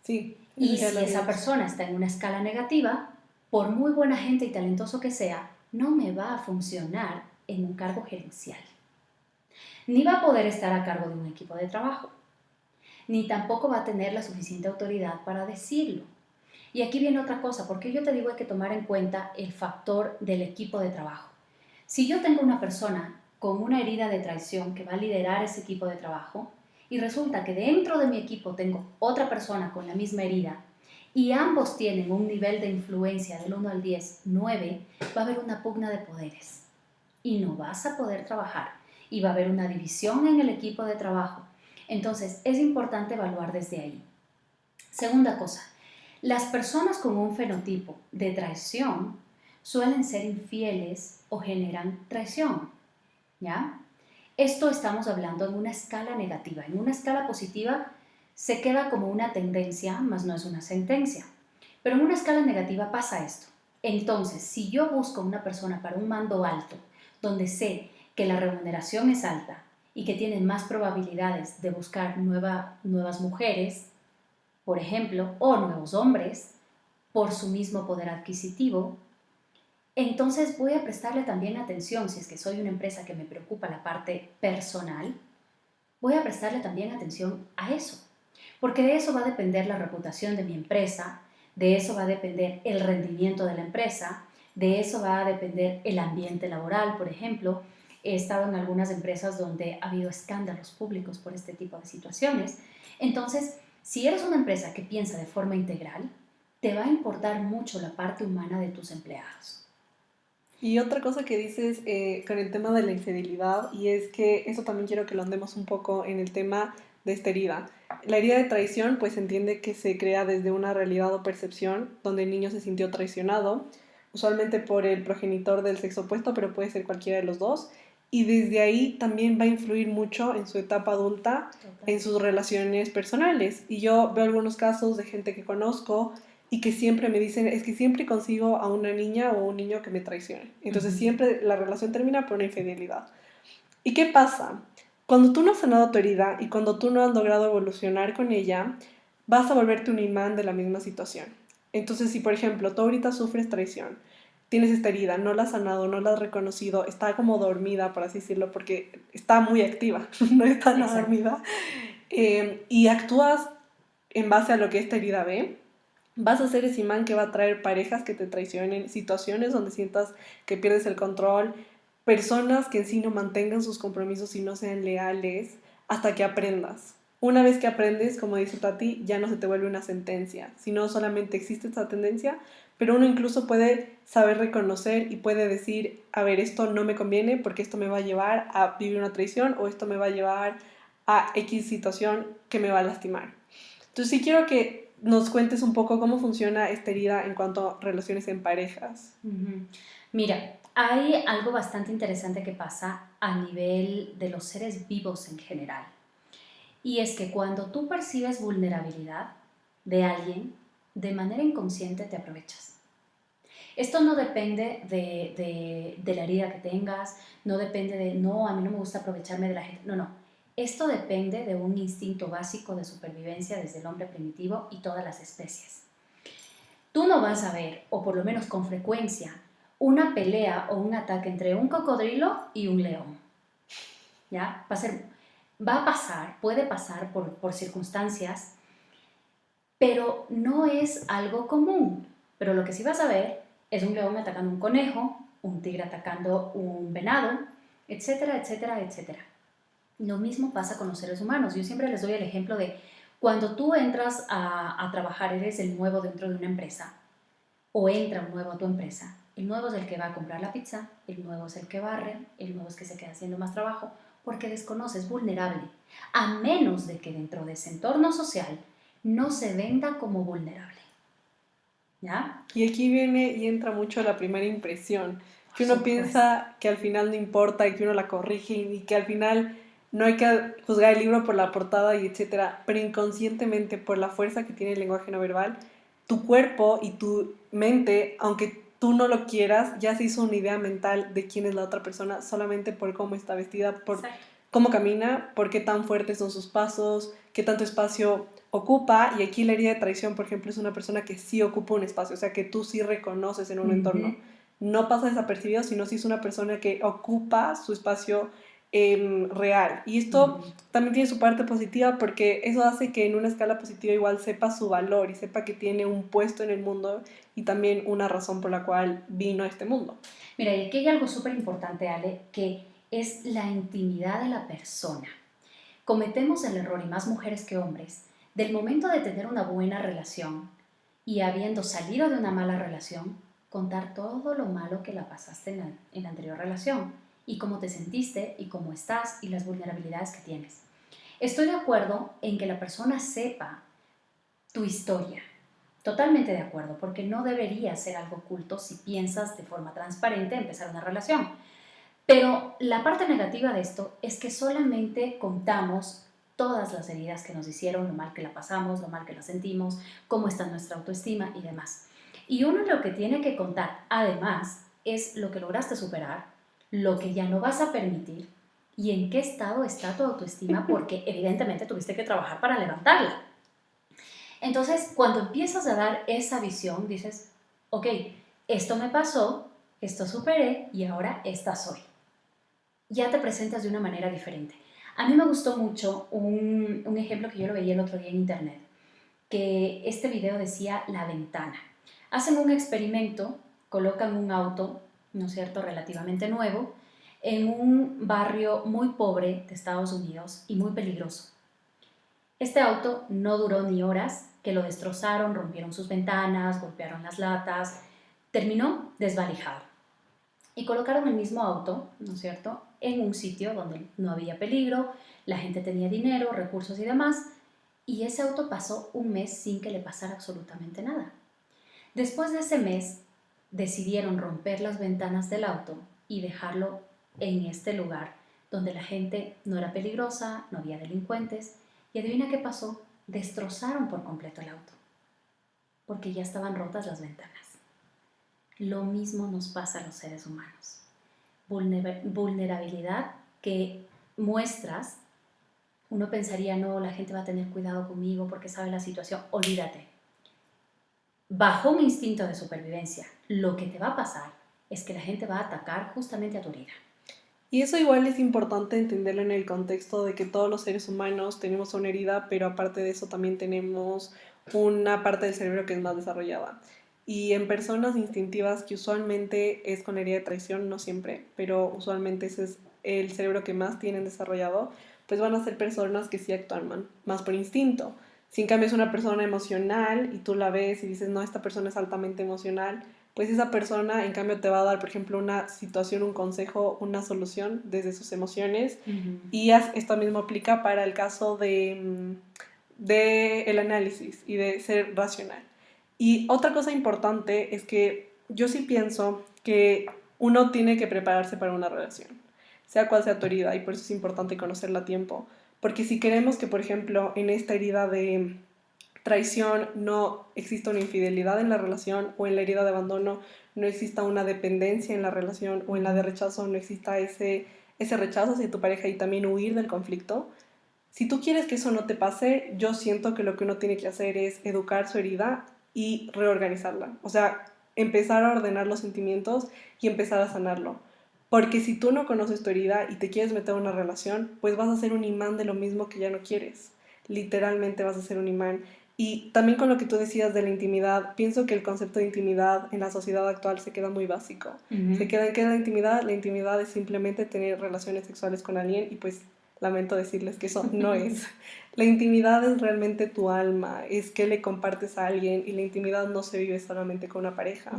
Speaker 1: Sí.
Speaker 2: Y si esa persona está en una escala negativa, por muy buena gente y talentoso que sea, no me va a funcionar en un cargo gerencial. Ni va a poder estar a cargo de un equipo de trabajo, ni tampoco va a tener la suficiente autoridad para decirlo. Y aquí viene otra cosa, porque yo te digo hay que tomar en cuenta el factor del equipo de trabajo. Si yo tengo una persona con una herida de traición que va a liderar ese equipo de trabajo y resulta que dentro de mi equipo tengo otra persona con la misma herida y ambos tienen un nivel de influencia del 1 al 10, 9, va a haber una pugna de poderes y no vas a poder trabajar y va a haber una división en el equipo de trabajo. Entonces es importante evaluar desde ahí. Segunda cosa, las personas con un fenotipo de traición suelen ser infieles o generan traición, ¿ya? Esto estamos hablando en una escala negativa. En una escala positiva se queda como una tendencia, más no es una sentencia. Pero en una escala negativa pasa esto. Entonces, si yo busco una persona para un mando alto, donde sé que la remuneración es alta y que tienen más probabilidades de buscar nuevas mujeres, por ejemplo, o nuevos hombres, por su mismo poder adquisitivo, entonces voy a prestarle también atención, si es que soy una empresa que me preocupa la parte personal, voy a prestarle también atención a eso, porque de eso va a depender la reputación de mi empresa, de eso va a depender el rendimiento de la empresa, de eso va a depender el ambiente laboral, por ejemplo. He estado en algunas empresas donde ha habido escándalos públicos por este tipo de situaciones. Entonces, si eres una empresa que piensa de forma integral, te va a importar mucho la parte humana de tus empleados.
Speaker 1: Y otra cosa que dices con el tema de la infidelidad, y es que eso también quiero que lo andemos un poco en el tema de esta herida. La herida de traición pues se entiende que se crea desde una realidad o percepción donde el niño se sintió traicionado, usualmente por el progenitor del sexo opuesto, pero puede ser cualquiera de los dos, y desde ahí también va a influir mucho en su etapa adulta, en sus relaciones personales. Y yo veo algunos casos de gente que conozco y que siempre me dicen, es que siempre consigo a una niña o un niño que me traicione. Entonces siempre la relación termina por una infidelidad. ¿Y qué pasa? Cuando tú no has sanado tu herida y cuando tú no has logrado evolucionar con ella, vas a volverte un imán de la misma situación. Entonces, si por ejemplo tú ahorita sufres traición, tienes esta herida, no la has sanado, no la has reconocido, está como dormida, por así decirlo, porque está muy activa, no está nada dormida, y actúas en base a lo que esta herida ve, vas a ser ese imán que va a traer parejas que te traicionen, situaciones donde sientas que pierdes el control, personas que en sí no mantengan sus compromisos y no sean leales hasta que aprendas. Una vez que aprendes, como dice Tati, ya no se te vuelve una sentencia, sino solamente existe esta tendencia, pero uno incluso puede saber reconocer y puede decir, a ver, esto no me conviene porque esto me va a llevar a vivir una traición o esto me va a llevar a X situación que me va a lastimar. Entonces sí quiero que nos cuentes un poco cómo funciona esta herida en cuanto a relaciones en parejas.
Speaker 2: Mira, hay algo bastante interesante que pasa a nivel de los seres vivos en general. Y es que cuando tú percibes vulnerabilidad de alguien, de manera inconsciente te aprovechas. Esto no depende de la herida que tengas, no depende de, no, a mí no me gusta aprovecharme de la gente, no. Esto depende de un instinto básico de supervivencia desde el hombre primitivo y todas las especies. Tú no vas a ver, o por lo menos con frecuencia, una pelea o un ataque entre un cocodrilo y un león. ¿Ya? Va a pasar, puede pasar por circunstancias, pero no es algo común. Pero lo que sí vas a ver es un león atacando un conejo, un tigre atacando un venado, etcétera, etcétera, etcétera. Lo mismo pasa con los seres humanos. Yo siempre les doy el ejemplo de cuando tú entras a trabajar, eres el nuevo dentro de una empresa, o entra un nuevo a tu empresa. El nuevo es el que va a comprar la pizza, el nuevo es el que barre, el nuevo es que se queda haciendo más trabajo, porque desconoce, es vulnerable, a menos de que dentro de ese entorno social no se venda como vulnerable. ¿Ya?
Speaker 1: Y aquí viene y entra mucho la primera impresión, que uno piensa que al final no importa y que uno la corrige y que al final no hay que juzgar el libro por la portada y etcétera, pero inconscientemente por la fuerza que tiene el lenguaje no verbal, tu cuerpo y tu mente, aunque tú no lo quieras, ya se hizo una idea mental de quién es la otra persona solamente por cómo está vestida, por cómo camina, por qué tan fuertes son sus pasos, qué tanto espacio ocupa. Y aquí la herida de traición, por ejemplo, es una persona que sí ocupa un espacio, o sea, que tú sí reconoces en un entorno. No pasa desapercibido, sino sí es una persona que ocupa su espacio real. Y esto también tiene su parte positiva porque eso hace que en una escala positiva igual sepa su valor y sepa que tiene un puesto en el mundo y también una razón por la cual vino a este mundo.
Speaker 2: Mira, y aquí hay algo súper importante, Ale, que es la intimidad de la persona. Cometemos el error, y más mujeres que hombres, del momento de tener una buena relación y habiendo salido de una mala relación, contar todo lo malo que la pasaste en la anterior relación y cómo te sentiste y cómo estás y las vulnerabilidades que tienes. Estoy de acuerdo en que la persona sepa tu historia, totalmente de acuerdo, porque no debería ser algo oculto si piensas de forma transparente empezar una relación. Pero la parte negativa de esto es que solamente contamos todas las heridas que nos hicieron, lo mal que la pasamos, lo mal que la sentimos, cómo está nuestra autoestima y demás. Y uno lo que tiene que contar, además, es lo que lograste superar, lo que ya no vas a permitir y en qué estado está tu autoestima, porque evidentemente tuviste que trabajar para levantarla. Entonces, cuando empiezas a dar esa visión, dices, ok, esto me pasó, esto superé y ahora esta soy. Ya te presentas de una manera diferente. A mí me gustó mucho un ejemplo que yo lo veía el otro día en internet, que este video decía la ventana. Hacen un experimento, colocan un auto, ¿no es cierto?, relativamente nuevo, en un barrio muy pobre de Estados Unidos y muy peligroso. Este auto no duró ni horas, que lo destrozaron, rompieron sus ventanas, golpearon las latas, terminó desvalijado. Y colocaron el mismo auto, ¿no es cierto?, en un sitio donde no había peligro, la gente tenía dinero, recursos y demás, y ese auto pasó un mes sin que le pasara absolutamente nada. Después de ese mes, decidieron romper las ventanas del auto y dejarlo en este lugar donde la gente no era peligrosa, no había delincuentes, y adivina qué pasó, destrozaron por completo el auto, porque ya estaban rotas las ventanas. Lo mismo nos pasa a los seres humanos. Vulnerabilidad que muestras, uno pensaría, no, la gente va a tener cuidado conmigo porque sabe la situación. Olvídate. Bajo un instinto de supervivencia, lo que te va a pasar es que la gente va a atacar justamente a tu herida.
Speaker 1: Y eso igual es importante entenderlo en el contexto de que todos los seres humanos tenemos una herida, pero aparte de eso también tenemos una parte del cerebro que es más desarrollada. Y en personas instintivas, que usualmente es con herida de traición, no siempre, pero usualmente ese es el cerebro que más tienen desarrollado, pues van a ser personas que sí actúan más por instinto. Si en cambio es una persona emocional y tú la ves y dices, no, esta persona es altamente emocional, pues esa persona en cambio te va a dar, por ejemplo, una situación, un consejo, una solución desde sus emociones. Y esto mismo aplica para el caso de el análisis y de ser racional. Y otra cosa importante es que yo sí pienso que uno tiene que prepararse para una relación, sea cual sea tu herida, y por eso es importante conocerla a tiempo. Porque si queremos que, por ejemplo, en esta herida de traición no exista una infidelidad en la relación, o en la herida de abandono no exista una dependencia en la relación, o en la de rechazo no exista ese rechazo hacia tu pareja y también huir del conflicto. Si tú quieres que eso no te pase, yo siento que lo que uno tiene que hacer es educar su herida y reorganizarla. O sea, empezar a ordenar los sentimientos y empezar a sanarlo. Porque si tú no conoces tu herida y te quieres meter en una relación, pues vas a ser un imán de lo mismo que ya no quieres. Literalmente vas a ser un imán. Y también con lo que tú decías de la intimidad, pienso que el concepto de intimidad en la sociedad actual se queda muy básico. Se queda en que la intimidad es simplemente tener relaciones sexuales con alguien, y pues lamento decirles que eso no es. La intimidad es realmente tu alma, es que le compartes a alguien, y la intimidad no se vive solamente con una pareja,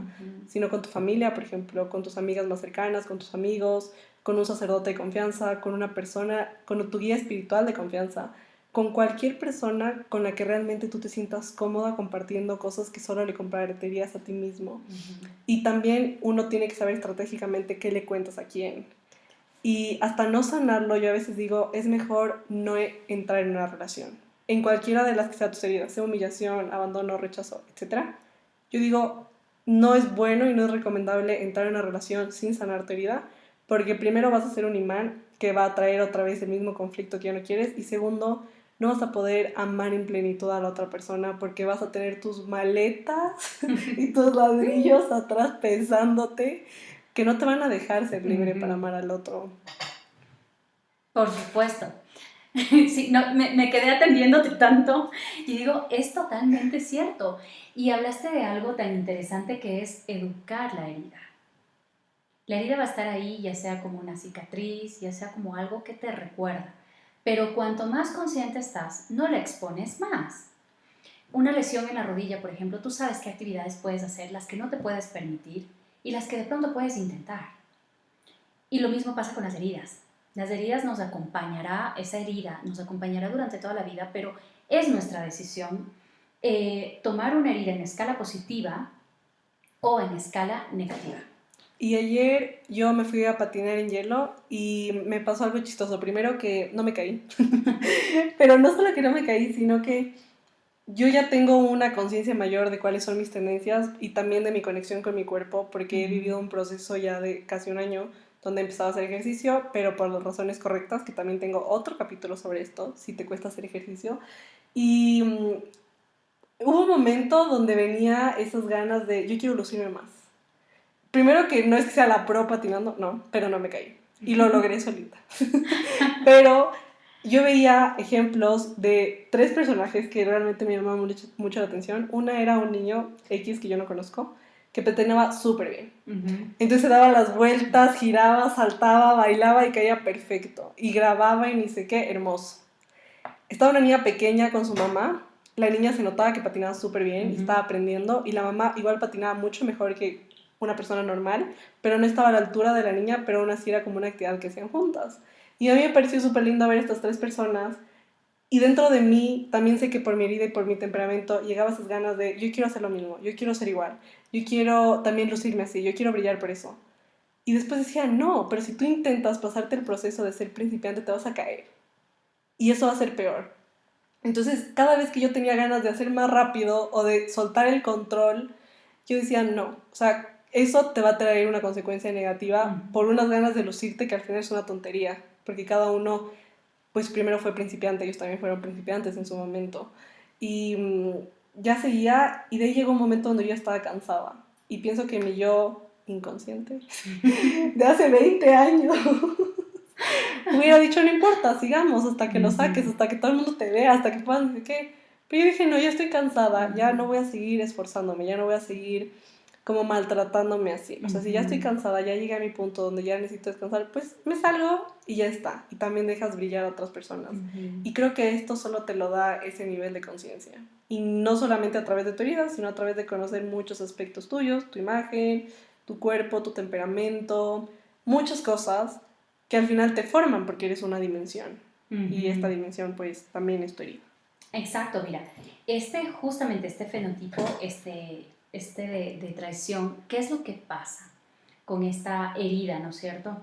Speaker 1: sino con tu familia, por ejemplo, con tus amigas más cercanas, con tus amigos, con un sacerdote de confianza, con una persona, con tu guía espiritual de confianza, con cualquier persona con la que realmente tú te sientas cómoda compartiendo cosas que solo le compartirías a ti mismo. Y también uno tiene que saber estratégicamente qué le cuentas a quién. Y hasta no sanarlo, yo a veces digo, es mejor no entrar en una relación. En cualquiera de las que sea tus heridas, sea humillación, abandono, rechazo, etc. Yo digo, no es bueno y no es recomendable entrar en una relación sin sanar tu herida, porque primero vas a ser un imán que va a traer otra vez el mismo conflicto que ya no quieres, y segundo, no vas a poder amar en plenitud a la otra persona, porque vas a tener tus maletas y tus ladrillos atrás pesándote, que no te van a dejar ser libre para amar al otro.
Speaker 2: Por supuesto. Sí, no, me quedé atendiéndote tanto y digo, es totalmente cierto. Y hablaste de algo tan interesante que es educar la herida. La herida va a estar ahí, ya sea como una cicatriz, ya sea como algo que te recuerda. Pero cuanto más consciente estás, no la expones más. Una lesión en la rodilla, por ejemplo, tú sabes qué actividades puedes hacer, las que no te puedes permitir y las que de pronto puedes intentar. Y lo mismo pasa con las heridas. Las heridas nos acompañará, esa herida nos acompañará durante toda la vida, pero es nuestra decisión tomar una herida en escala positiva o en escala negativa.
Speaker 1: Y ayer yo me fui a patinar en hielo y me pasó algo chistoso. Primero que no me caí. Pero no solo que no me caí, sino que yo ya tengo una conciencia mayor de cuáles son mis tendencias y también de mi conexión con mi cuerpo, porque he vivido un proceso ya de casi un año donde he empezado a hacer ejercicio, pero por las razones correctas, que también tengo otro capítulo sobre esto, si te cuesta hacer ejercicio. Y hubo un momento donde venía esas ganas de, yo quiero lucirme más. Primero que no es que sea la pro patinando, no, pero no me caí. Y lo logré solita. Pero yo veía ejemplos de 3 personajes que realmente me llamaban mucho la atención. Una era un niño X que yo no conozco, que patinaba súper bien. Entonces se daba las vueltas, giraba, saltaba, bailaba y caía perfecto. Y grababa y ni sé qué, hermoso. Estaba una niña pequeña con su mamá. La niña se notaba que patinaba súper bien y estaba aprendiendo. Y la mamá igual patinaba mucho mejor que una persona normal, pero no estaba a la altura de la niña, pero aún así era como una actividad que hacían juntas. Y a mí me pareció súper lindo ver estas 3 personas. Y dentro de mí, también sé que por mi herida y por mi temperamento, llegaba esas ganas de, yo quiero hacer lo mismo, yo quiero ser igual, yo quiero también lucirme así, yo quiero brillar por eso. Y después decía, no, pero si tú intentas pasarte el proceso de ser principiante, te vas a caer. Y eso va a ser peor. Entonces, cada vez que yo tenía ganas de hacer más rápido o de soltar el control, yo decía, no. O sea, eso te va a traer una consecuencia negativa por unas ganas de lucirte que al final es una tontería. Porque cada uno, pues primero fue principiante, ellos también fueron principiantes en su momento. Y ya seguía, y de ahí llegó un momento donde yo estaba cansada. Y pienso que mi yo inconsciente de hace 20 años hubiera dicho, no importa, sigamos hasta que lo saques, hasta que todo el mundo te vea, hasta que puedan decir que... Pero yo dije, no, ya estoy cansada, ya no voy a seguir esforzándome, ya no voy a seguir como maltratándome así. O sea, si ya estoy cansada, ya llegué a mi punto donde ya necesito descansar, pues me salgo y ya está. Y también dejas brillar a otras personas. Y creo que esto solo te lo da ese nivel de conciencia. Y no solamente a través de tu herida, sino a través de conocer muchos aspectos tuyos, tu imagen, tu cuerpo, tu temperamento, muchas cosas que al final te forman porque eres una dimensión. Y esta dimensión pues también es tu herida.
Speaker 2: Exacto, mira, justamente este fenotipo, de traición, ¿qué es lo que pasa con esta herida, ¿no es cierto?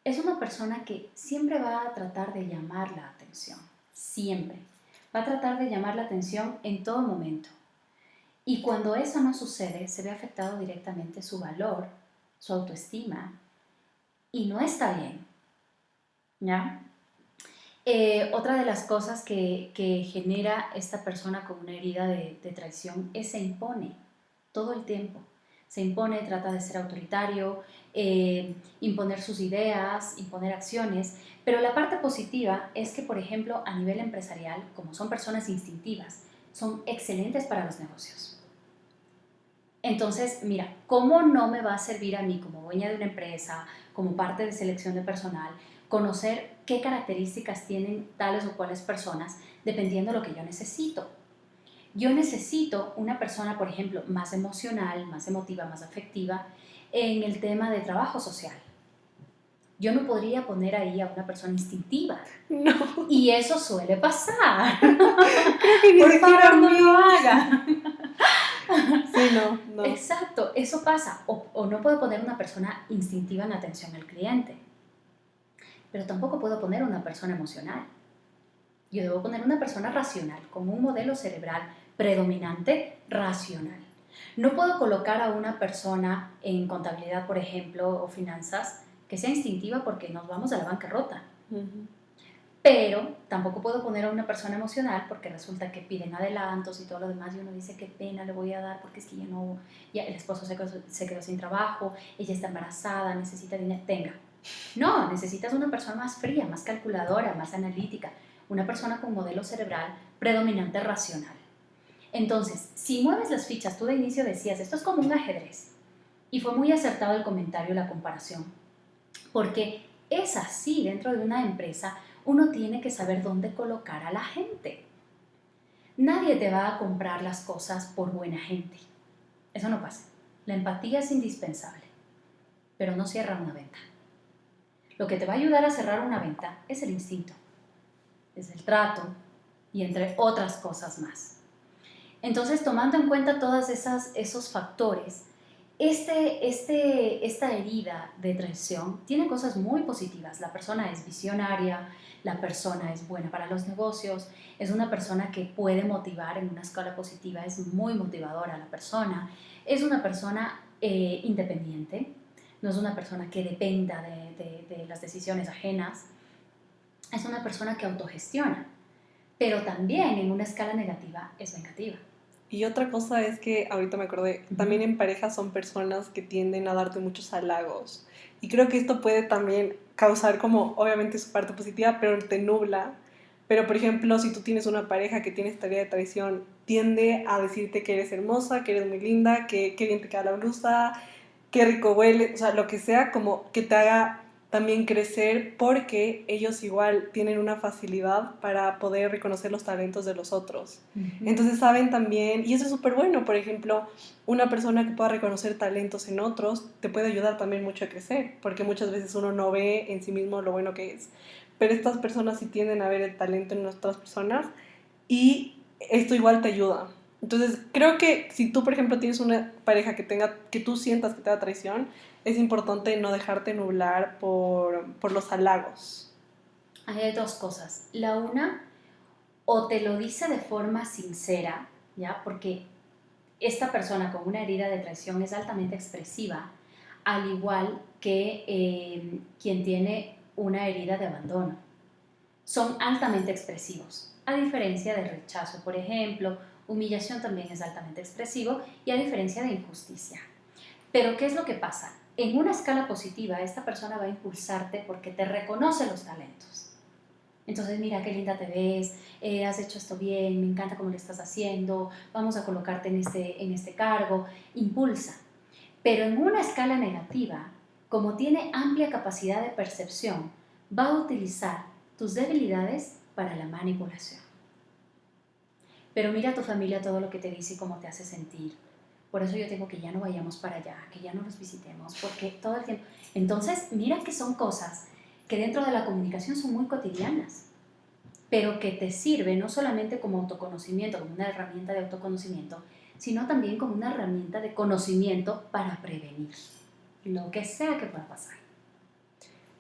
Speaker 2: Es una persona que siempre va a tratar de llamar la atención, siempre. Va a tratar de llamar la atención en todo momento. Y cuando eso no sucede, se ve afectado directamente su valor, su autoestima, y no está bien, ¿ya? Otra de las cosas que genera esta persona con una herida de traición es se impone todo el tiempo. Se impone, trata de ser autoritario, imponer sus ideas, imponer acciones, pero la parte positiva es que, por ejemplo, a nivel empresarial, como son personas instintivas, son excelentes para los negocios. Entonces, mira, ¿cómo no me va a servir a mí como dueña de una empresa, como parte de selección de personal, conocer qué características tienen tales o cuales personas dependiendo de lo que yo necesito? Yo necesito una persona, por ejemplo, más emocional, más emotiva, más afectiva en el tema de trabajo social. Yo no podría poner ahí a una persona instintiva.
Speaker 1: No.
Speaker 2: Y eso suele pasar.
Speaker 1: Creo que ni
Speaker 2: Por
Speaker 1: siquiera
Speaker 2: favor, no lo haga.
Speaker 1: Sí, no.
Speaker 2: Exacto, eso pasa. O no puedo poner una persona instintiva en atención al cliente. Pero tampoco puedo poner una persona emocional. Yo debo poner una persona racional, con un modelo cerebral predominante racional. No puedo colocar a una persona en contabilidad, por ejemplo, o finanzas, que sea instintiva porque nos vamos a la bancarrota. Pero tampoco puedo poner a una persona emocional porque resulta que piden adelantos y todo lo demás y uno dice qué pena le voy a dar porque es que ya el esposo se quedó sin trabajo, ella está embarazada, necesita dinero, tenga. No, necesitas una persona más fría, más calculadora, más analítica, una persona con modelo cerebral predominante racional. Entonces, si mueves las fichas, tú de inicio decías, esto es como un ajedrez. Y fue muy acertado el comentario, la comparación, porque es así, dentro de una empresa, uno tiene que saber dónde colocar a la gente. Nadie te va a comprar las cosas por buena gente. Eso no pasa. La empatía es indispensable, pero no cierra una venta. Lo que te va a ayudar a cerrar una venta es el instinto, es el trato y entre otras cosas más. Entonces, tomando en cuenta todos esos factores, esta herida de traición tiene cosas muy positivas. La persona es visionaria, la persona es buena para los negocios, es una persona que puede motivar en una escala positiva, es muy motivadora la persona, es una persona independiente, no es una persona que dependa de las decisiones ajenas, es una persona que autogestiona, pero también en una escala negativa es vengativa.
Speaker 1: Y otra cosa es que, ahorita me acordé, también en pareja son personas que tienden a darte muchos halagos. Y creo que esto puede también causar como, obviamente su parte positiva, pero te nubla. Pero, por ejemplo, si tú tienes una pareja que tiene esta idea de traición, tiende a decirte que eres hermosa, que eres muy linda, que qué bien te queda la blusa, qué rico huele, o sea, lo que sea, como que te haga también crecer porque ellos igual tienen una facilidad para poder reconocer los talentos de los otros. Entonces saben también, y eso es súper bueno, por ejemplo, una persona que pueda reconocer talentos en otros te puede ayudar también mucho a crecer, porque muchas veces uno no ve en sí mismo lo bueno que es. Pero estas personas sí tienden a ver el talento en otras personas y esto igual te ayuda. Entonces, creo que si tú, por ejemplo, tienes una pareja que tú sientas que te da traición, es importante no dejarte nublar por los halagos.
Speaker 2: Ahí hay dos cosas. La una, o te lo dice de forma sincera, ¿ya? Porque esta persona con una herida de traición es altamente expresiva, al igual que quien tiene una herida de abandono. Son altamente expresivos, a diferencia de rechazo, por ejemplo, humillación también es altamente expresivo y a diferencia de injusticia. Pero ¿qué es lo que pasa? En una escala positiva, esta persona va a impulsarte porque te reconoce los talentos. Entonces, mira qué linda te ves, has hecho esto bien, me encanta cómo lo estás haciendo, vamos a colocarte en este cargo, impulsa. Pero en una escala negativa, como tiene amplia capacidad de percepción, va a utilizar tus debilidades para la manipulación. Pero mira a tu familia todo lo que te dice y cómo te hace sentir. Por eso yo digo que ya no vayamos para allá, que ya no los visitemos, porque todo el tiempo... Entonces, mira que son cosas que dentro de la comunicación son muy cotidianas, pero que te sirve no solamente como autoconocimiento, como una herramienta de autoconocimiento, sino también como una herramienta de conocimiento para prevenir lo que sea que pueda pasar.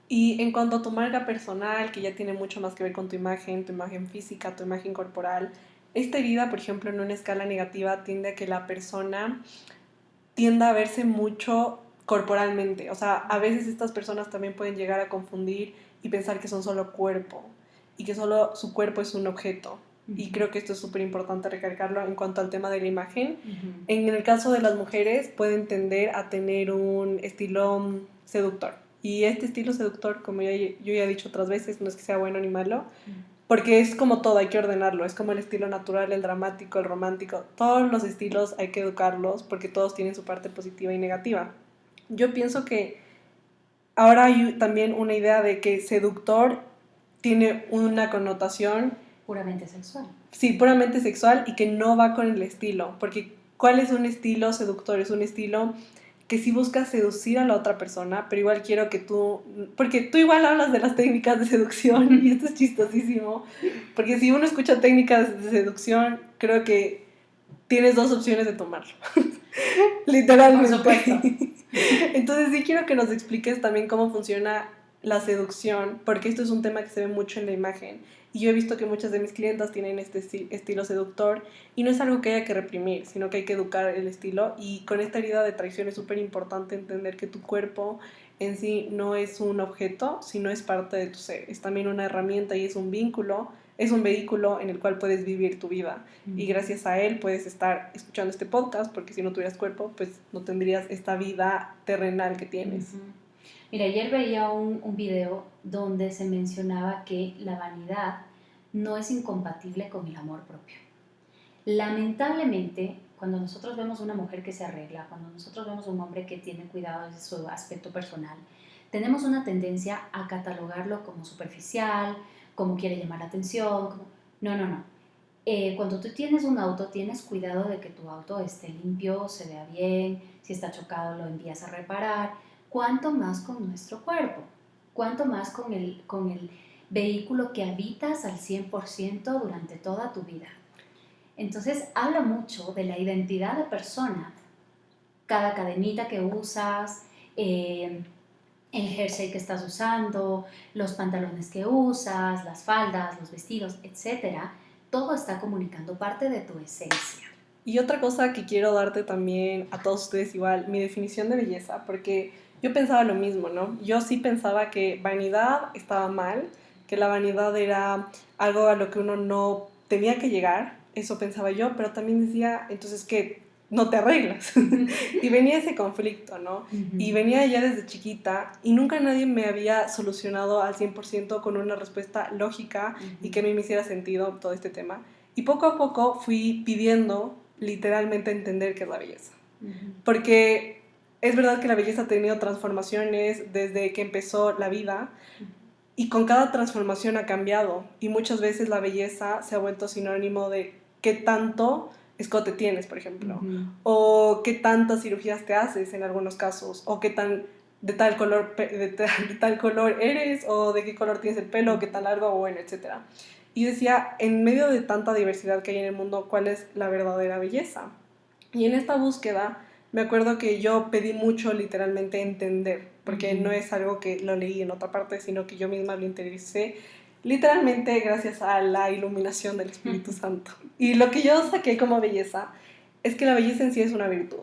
Speaker 1: Y en cuanto a tu marca personal, que ya tiene mucho más que ver con tu imagen física, tu imagen corporal, esta herida, por ejemplo, en una escala negativa tiende a que la persona tienda a verse mucho corporalmente. O sea, a veces estas personas también pueden llegar a confundir y pensar que son solo cuerpo y que solo su cuerpo es un objeto. Y creo que esto es súper importante recalcarlo en cuanto al tema de la imagen. En el caso de las mujeres pueden tender a tener un estilo seductor. Y este estilo seductor, como yo ya he dicho otras veces, no es que sea bueno ni malo, porque es como todo, hay que ordenarlo. Es como el estilo natural, el dramático, el romántico. Todos los estilos hay que educarlos porque todos tienen su parte positiva y negativa. Yo pienso que ahora hay también una idea de que seductor tiene una connotación
Speaker 2: puramente sexual.
Speaker 1: Sí, puramente sexual y que no va con el estilo. Porque ¿cuál es un estilo seductor? Es un estilo que sí busca seducir a la otra persona, pero igual quiero que tú... Porque tú igual hablas de las técnicas de seducción y esto es chistosísimo. Porque si uno escucha técnicas de seducción, creo que tienes dos opciones de tomarlo. Literalmente.
Speaker 2: Por supuesto.
Speaker 1: Entonces sí quiero que nos expliques también cómo funciona la seducción, porque esto es un tema que se ve mucho en la imagen. Y yo he visto que muchas de mis clientas tienen este estilo seductor y no es algo que haya que reprimir, sino que hay que educar el estilo. Y con esta herida de traición es súper importante entender que tu cuerpo en sí no es un objeto, sino es parte de tu ser. Es también una herramienta y es un vínculo, es un vehículo en el cual puedes vivir tu vida. Y gracias a él puedes estar escuchando este podcast, porque si no tuvieras cuerpo, pues no tendrías esta vida terrenal que tienes.
Speaker 2: Mira, ayer veía un video donde se mencionaba que la vanidad no es incompatible con el amor propio. Lamentablemente, cuando nosotros vemos una mujer que se arregla, cuando nosotros vemos un hombre que tiene cuidado de su aspecto personal, tenemos una tendencia a catalogarlo como superficial, como quiere llamar la atención. No, no, no. Cuando tú tienes un auto, tienes cuidado de que tu auto esté limpio, se vea bien, si está chocado lo envías a reparar. ¿Cuánto más con nuestro cuerpo? ¿Cuánto más con el vehículo que habitas al 100% durante toda tu vida? Entonces habla mucho de la identidad de persona, cada cadenita que usas, el jersey que estás usando, los pantalones que usas, las faldas, los vestidos, etcétera, todo está comunicando parte de tu esencia.
Speaker 1: Y otra cosa que quiero darte también a todos ustedes igual, mi definición de belleza, porque yo pensaba lo mismo, ¿no? Yo sí pensaba que vanidad estaba mal, que la vanidad era algo a lo que uno no tenía que llegar, eso pensaba yo, pero también decía, entonces que no te arreglas. Y venía ese conflicto, ¿no? Y venía ya desde chiquita y nunca nadie me había solucionado al 100% con una respuesta lógica y que a mí me hiciera sentido todo este tema. Y poco a poco fui pidiendo literalmente entender qué es la belleza. Porque es verdad que la belleza ha tenido transformaciones desde que empezó la vida y con cada transformación ha cambiado. Y muchas veces la belleza se ha vuelto sinónimo de qué tanto escote tienes, por ejemplo, o qué tantas cirugías te haces en algunos casos, o qué tan de tal color, de tal color eres, o de qué color tienes el pelo, o qué tan largo, o bueno, etc. Y decía, en medio de tanta diversidad que hay en el mundo, ¿cuál es la verdadera belleza? Y en esta búsqueda me acuerdo que yo pedí mucho literalmente entender, porque no es algo que lo leí en otra parte, sino que yo misma lo interioricé literalmente gracias a la iluminación del Espíritu Santo. Y lo que yo saqué como belleza es que la belleza en sí es una virtud.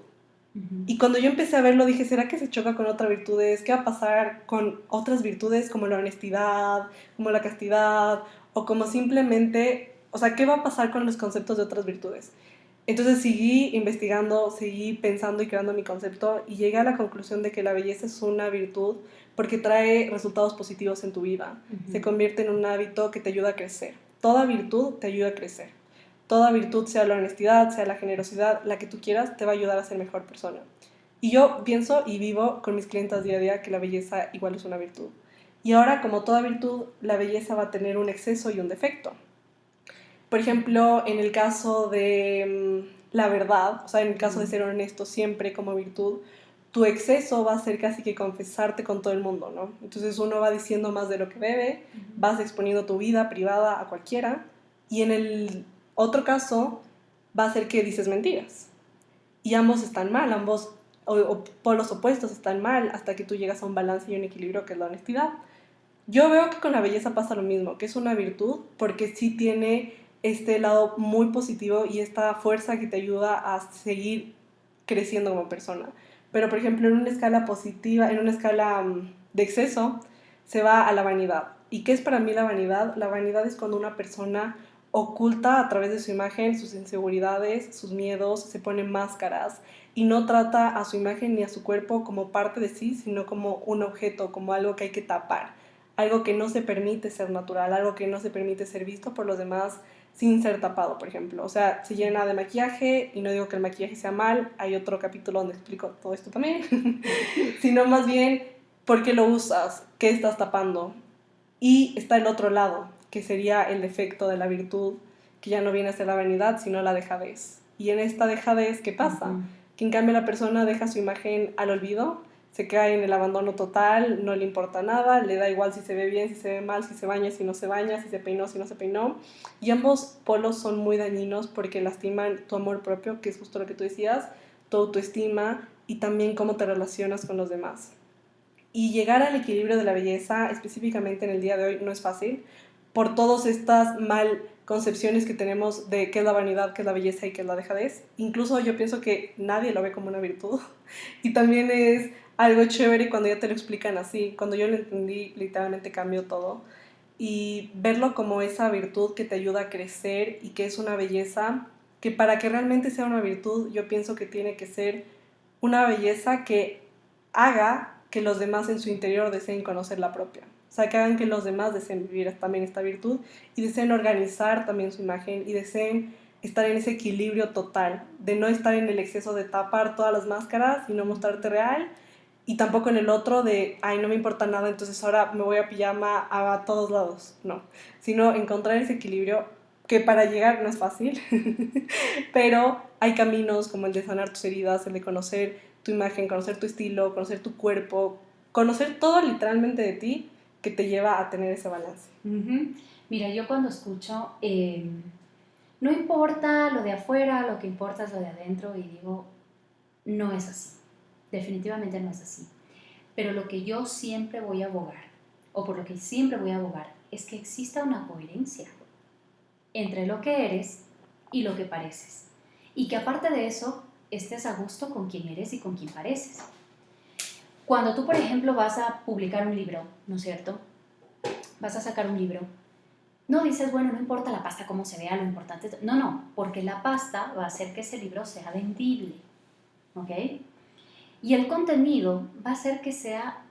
Speaker 1: Y cuando yo empecé a verlo dije, ¿será que se choca con otras virtudes? ¿Qué va a pasar con otras virtudes como la honestidad, como la castidad, o como simplemente, o sea, ¿qué va a pasar con los conceptos de otras virtudes? Entonces seguí investigando, seguí pensando y creando mi concepto y llegué a la conclusión de que la belleza es una virtud porque trae resultados positivos en tu vida. Se convierte en un hábito que te ayuda a crecer. Toda virtud te ayuda a crecer. Toda virtud, sea la honestidad, sea la generosidad, la que tú quieras, te va a ayudar a ser mejor persona. Y yo pienso y vivo con mis clientas día a día que la belleza igual es una virtud. Y ahora, como toda virtud, la belleza va a tener un exceso y un defecto. Por ejemplo, en el caso de la verdad, o sea, en el caso de ser honesto siempre como virtud, tu exceso va a ser casi que confesarte con todo el mundo, ¿no? Entonces uno va diciendo más de lo que debe, vas exponiendo tu vida privada a cualquiera, y en el otro caso va a ser que dices mentiras. Y ambos están mal, ambos o polos opuestos están mal hasta que tú llegas a un balance y un equilibrio que es la honestidad. Yo veo que con la belleza pasa lo mismo, que es una virtud porque sí tiene este lado muy positivo y esta fuerza que te ayuda a seguir creciendo como persona. Pero, por ejemplo, en una escala positiva, en una escala de exceso, se va a la vanidad. ¿Y qué es para mí la vanidad? La vanidad es cuando una persona oculta a través de su imagen sus inseguridades, sus miedos, se pone máscaras y no trata a su imagen ni a su cuerpo como parte de sí, sino como un objeto, como algo que hay que tapar, algo que no se permite ser natural, algo que no se permite ser visto por los demás sin ser tapado, por ejemplo. O sea, se llena de maquillaje, y no digo que el maquillaje sea mal, hay otro capítulo donde explico todo esto también, sino más bien por qué lo usas, qué estás tapando. Y está el otro lado, que sería el defecto de la virtud, que ya no viene a ser la vanidad, sino la dejadez. Y en esta dejadez, ¿qué pasa? Que en cambio la persona deja su imagen al olvido, se cae en el abandono total, no le importa nada, le da igual si se ve bien, si se ve mal, si se baña, si no se baña, si se peinó, si no se peinó. Y ambos polos son muy dañinos porque lastiman tu amor propio, que es justo lo que tú decías, tu autoestima y también cómo te relacionas con los demás. Y llegar al equilibrio de la belleza, específicamente en el día de hoy, no es fácil, por todas estas mal concepciones que tenemos de qué es la vanidad, qué es la belleza y qué es la dejadez. Incluso yo pienso que nadie lo ve como una virtud. Y también es algo chévere cuando ya te lo explican así. Cuando yo lo entendí, literalmente cambió todo. Y verlo como esa virtud que te ayuda a crecer y que es una belleza, que para que realmente sea una virtud, yo pienso que tiene que ser una belleza que haga que los demás en su interior deseen conocer la propia. O sea, que hagan que los demás deseen vivir también esta virtud y deseen organizar también su imagen y deseen estar en ese equilibrio total, de no estar en el exceso de tapar todas las máscaras y no mostrarte real, y tampoco en el otro de, ay, no me importa nada, entonces ahora me voy a pijama a todos lados. No, sino encontrar ese equilibrio que para llegar no es fácil, pero hay caminos como el de sanar tus heridas, el de conocer tu imagen, conocer tu estilo, conocer tu cuerpo, conocer todo literalmente de ti que te lleva a tener ese balance.
Speaker 2: Mira, yo cuando escucho, no importa lo de afuera, lo que importa es lo de adentro, y digo, no es así, definitivamente no es así. Pero lo que yo siempre voy a abogar, o por lo que siempre voy a abogar, es que exista una coherencia entre lo que eres y lo que pareces. Y que aparte de eso, estés a gusto con quién eres y con quién pareces. Cuando tú, por ejemplo, vas a publicar un libro, ¿no es cierto? Vas a sacar un libro. No dices, bueno, no importa la pasta cómo se vea, lo importante es... No, porque la pasta va a hacer que ese libro sea vendible, ¿ok? Y el contenido va a hacer que sea,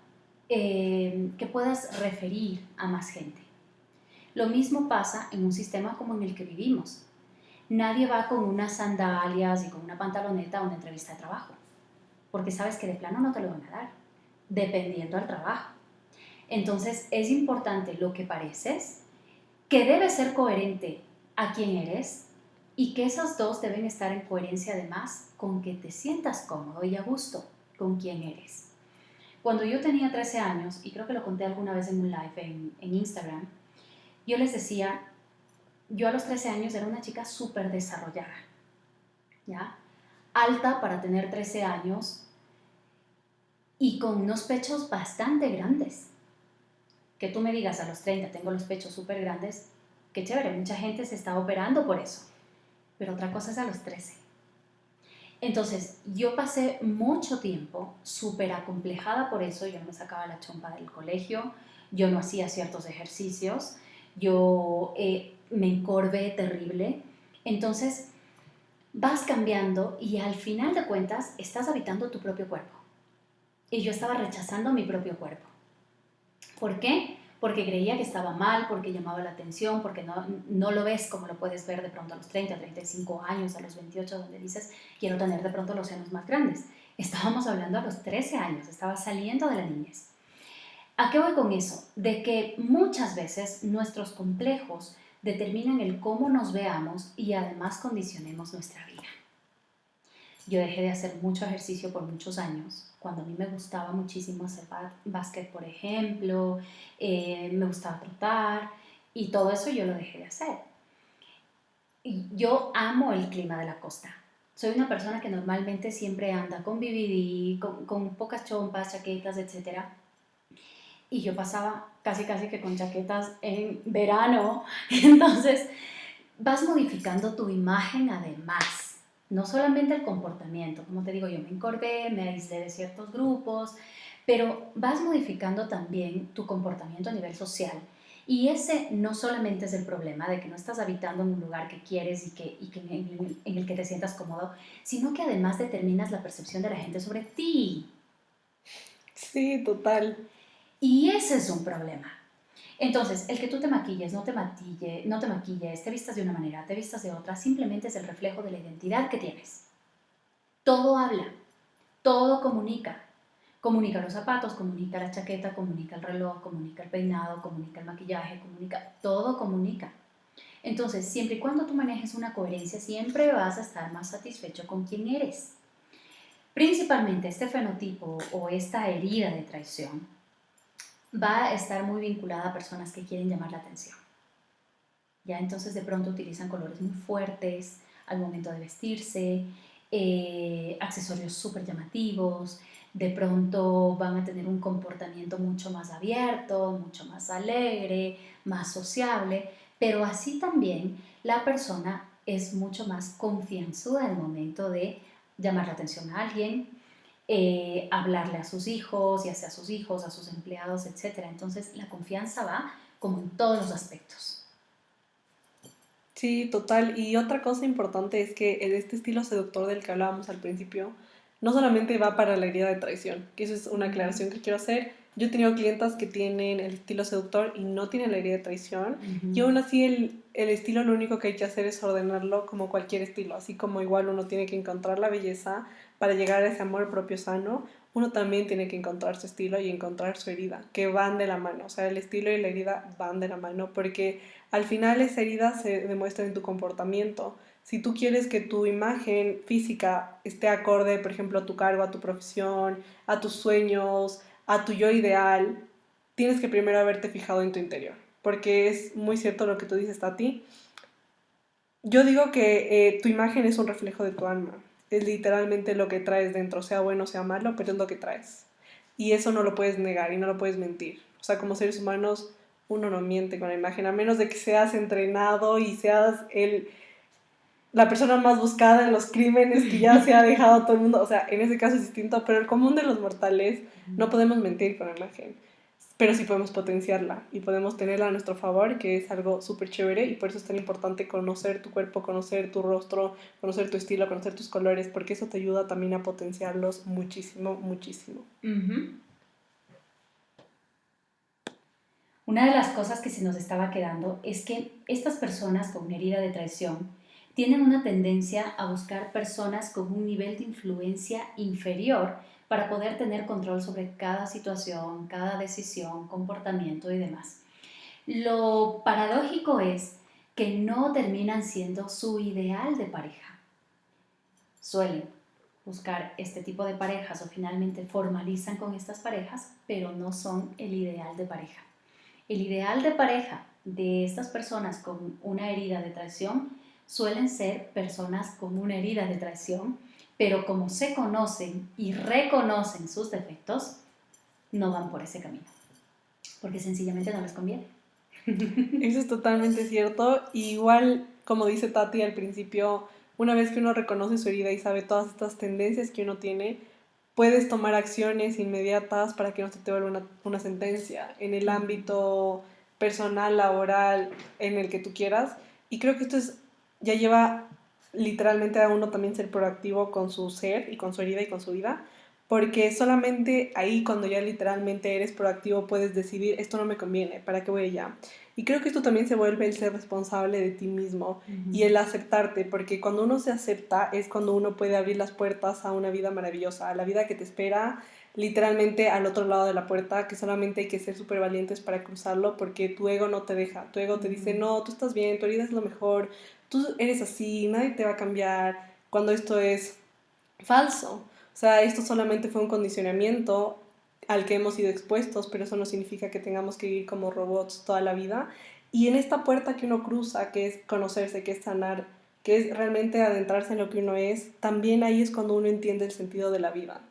Speaker 2: que puedas referir a más gente. Lo mismo pasa en un sistema como en el que vivimos. Nadie va con unas sandalias y con una pantaloneta a una entrevista de trabajo, porque sabes que de plano no te lo van a dar, dependiendo del trabajo. Entonces es importante lo que pareces, que debe ser coherente a quién eres, y que esos dos deben estar en coherencia además con que te sientas cómodo y a gusto con quién eres. Cuando yo tenía 13 años, y creo que lo conté alguna vez en un live en Instagram, yo les decía, yo a los 13 años era una chica súper desarrollada, ¿ya? Alta para tener 13 años y con unos pechos bastante grandes. Que tú me digas a los 30 tengo los pechos súper grandes, qué chévere, mucha gente se está operando por eso. Pero otra cosa es a los 13. Entonces, yo pasé mucho tiempo súper acomplejada por eso. Yo no me sacaba la chompa del colegio, yo no hacía ciertos ejercicios, yo me encorvé terrible. Entonces, vas cambiando y al final de cuentas estás habitando tu propio cuerpo. Y yo estaba rechazando mi propio cuerpo. ¿Por qué? Porque creía que estaba mal, porque llamaba la atención, porque no lo ves como lo puedes ver de pronto a los 30, 35 años, a los 28, donde dices, quiero tener de pronto los senos más grandes. Estábamos hablando a los 13 años, estaba saliendo de la niñez. ¿A qué voy con eso? De que muchas veces nuestros complejos determinan el cómo nos veamos y además condicionemos nuestra vida. Yo dejé de hacer mucho ejercicio por muchos años, cuando a mí me gustaba muchísimo hacer básquet, por ejemplo, me gustaba trotar, y todo eso yo lo dejé de hacer. Y yo amo el clima de la costa. Soy una persona que normalmente siempre anda con BBD, con pocas chompas, chaquetas, etc. Y yo pasaba casi que con chaquetas en verano. Entonces vas modificando tu imagen además. No solamente el comportamiento, como te digo, yo me encorvé, me aislé de ciertos grupos, pero vas modificando también tu comportamiento a nivel social. Y ese no solamente es el problema de que no estás habitando en un lugar que quieres en el que te sientas cómodo, sino que además determinas la percepción de la gente sobre ti.
Speaker 1: Sí, total.
Speaker 2: Y ese es un problema. Entonces, el que tú te maquilles, no te maquilles, te vistas de una manera, te vistas de otra, simplemente es el reflejo de la identidad que tienes. Todo habla, todo comunica. Comunica los zapatos, comunica la chaqueta, comunica el reloj, comunica el peinado, comunica el maquillaje, todo comunica. Entonces, siempre y cuando tú manejes una coherencia, siempre vas a estar más satisfecho con quién eres. Principalmente este fenotipo o esta herida de traición va a estar muy vinculada a personas que quieren llamar la atención. Ya, entonces de pronto utilizan colores muy fuertes al momento de vestirse, accesorios súper llamativos, de pronto van a tener un comportamiento mucho más abierto, mucho más alegre, más sociable, pero así también la persona es mucho más confianzuda al momento de llamar la atención a alguien, hablarle a sus hijos, ya sea a sus hijos, a sus empleados, etc. Entonces la confianza va como en todos los aspectos.
Speaker 1: Sí, total. Y otra cosa importante es que en este estilo seductor del que hablábamos al principio, no solamente va para la herida de traición, que eso es una aclaración que quiero hacer. Yo he tenido clientas que tienen el estilo seductor y no tienen la herida de traición, y aún así el estilo lo único que hay que hacer es ordenarlo como cualquier estilo, así como igual uno tiene que encontrar la belleza para llegar a ese amor propio sano, uno también tiene que encontrar su estilo y encontrar su herida, que van de la mano, o sea, el estilo y la herida van de la mano, porque al final esa herida se demuestra en tu comportamiento. Si tú quieres que tu imagen física esté acorde, por ejemplo, a tu cargo, a tu profesión, a tus sueños, a tu yo ideal, tienes que primero haberte fijado en tu interior, porque es muy cierto lo que tú dices, Tati. Yo digo que tu imagen es un reflejo de tu alma, es literalmente lo que traes dentro, sea bueno o sea malo, pero es lo que traes. Y eso no lo puedes negar y no lo puedes mentir. O sea, como seres humanos, uno no miente con la imagen, a menos de que seas entrenado y seas la persona más buscada en los crímenes que ya se ha dejado a todo el mundo. O sea, en ese caso es distinto, pero el común de los mortales no podemos mentir con la imagen, pero sí podemos potenciarla y podemos tenerla a nuestro favor, que es algo súper chévere, y por eso es tan importante conocer tu cuerpo, conocer tu rostro, conocer tu estilo, conocer tus colores, porque eso te ayuda también a potenciarlos muchísimo, muchísimo.
Speaker 2: Una de las cosas que se nos estaba quedando es que estas personas con una herida de traición tienen una tendencia a buscar personas con un nivel de influencia inferior para poder tener control sobre cada situación, cada decisión, comportamiento y demás. Lo paradójico es que no terminan siendo su ideal de pareja. Suelen buscar este tipo de parejas o finalmente formalizan con estas parejas, pero no son el ideal de pareja. El ideal de pareja de estas personas con una herida de traición suelen ser personas con una herida de traición, pero como se conocen y reconocen sus defectos, no van por ese camino, porque sencillamente no les conviene.
Speaker 1: Eso es totalmente cierto. Igual, como dice Tati al principio, una vez que uno reconoce su herida y sabe todas estas tendencias que uno tiene, puedes tomar acciones inmediatas para que no se te vuelva una sentencia en el ámbito personal, laboral, en el que tú quieras. Y creo que ya lleva literalmente a uno también ser proactivo con su ser y con su herida y con su vida, porque solamente ahí cuando ya literalmente eres proactivo puedes decidir, esto no me conviene, ¿para qué voy allá? Y creo que esto también se vuelve el ser responsable de ti mismo y el aceptarte, porque cuando uno se acepta es cuando uno puede abrir las puertas a una vida maravillosa, a la vida que te espera literalmente al otro lado de la puerta, que solamente hay que ser súper valientes para cruzarlo, porque tu ego no te deja, tu ego te dice, no, tú estás bien, tu herida es lo mejor, tú eres así, nadie te va a cambiar, cuando esto es falso. O sea, esto solamente fue un condicionamiento al que hemos sido expuestos, pero eso no significa que tengamos que vivir como robots toda la vida. Y en esta puerta que uno cruza, que es conocerse, que es sanar, que es realmente adentrarse en lo que uno es, también ahí es cuando uno entiende el sentido de la vida.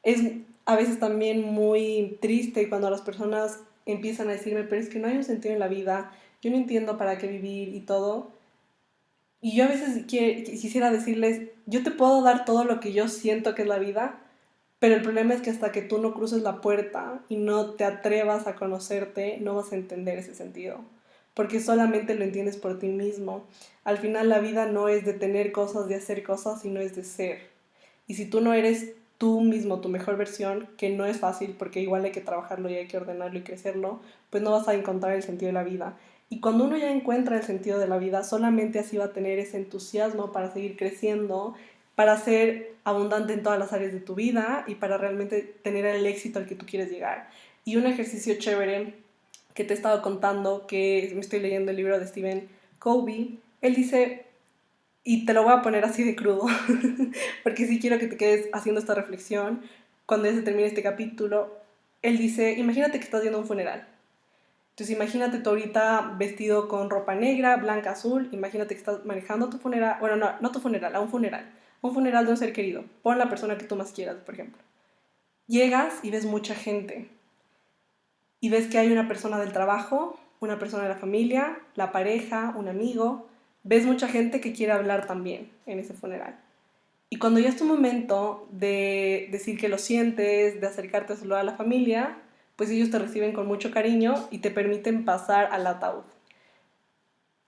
Speaker 1: Es a veces también muy triste cuando las personas empiezan a decirme, pero es que no hay un sentido en la vida, yo no entiendo para qué vivir y todo. Y yo a veces quisiera decirles, yo te puedo dar todo lo que yo siento que es la vida, pero el problema es que hasta que tú no cruces la puerta y no te atrevas a conocerte, no vas a entender ese sentido, porque solamente lo entiendes por ti mismo. Al final la vida no es de tener cosas, de hacer cosas, sino es de ser. Y si tú no eres tú mismo, tu mejor versión, que no es fácil porque igual hay que trabajarlo y hay que ordenarlo y crecerlo, pues no vas a encontrar el sentido de la vida. Y cuando uno ya encuentra el sentido de la vida, solamente así va a tener ese entusiasmo para seguir creciendo, para ser abundante en todas las áreas de tu vida y para realmente tener el éxito al que tú quieres llegar. Y un ejercicio chévere que te he estado contando, que me estoy leyendo el libro de Stephen Covey, él dice, y te lo voy a poner así de crudo, porque sí quiero que te quedes haciendo esta reflexión cuando ya se termine este capítulo. Él dice, imagínate que estás yendo a un funeral. Entonces imagínate tú ahorita vestido con ropa negra, blanca, azul, imagínate que estás manejando tu funeral, bueno, no tu funeral, a un funeral de un ser querido, pon la persona que tú más quieras, por ejemplo. Llegas y ves mucha gente, y ves que hay una persona del trabajo, una persona de la familia, la pareja, un amigo, ves mucha gente que quiere hablar también en ese funeral. Y cuando ya es tu momento de decir que lo sientes, de acercarte a saludar a la familia, pues ellos te reciben con mucho cariño y te permiten pasar al ataúd.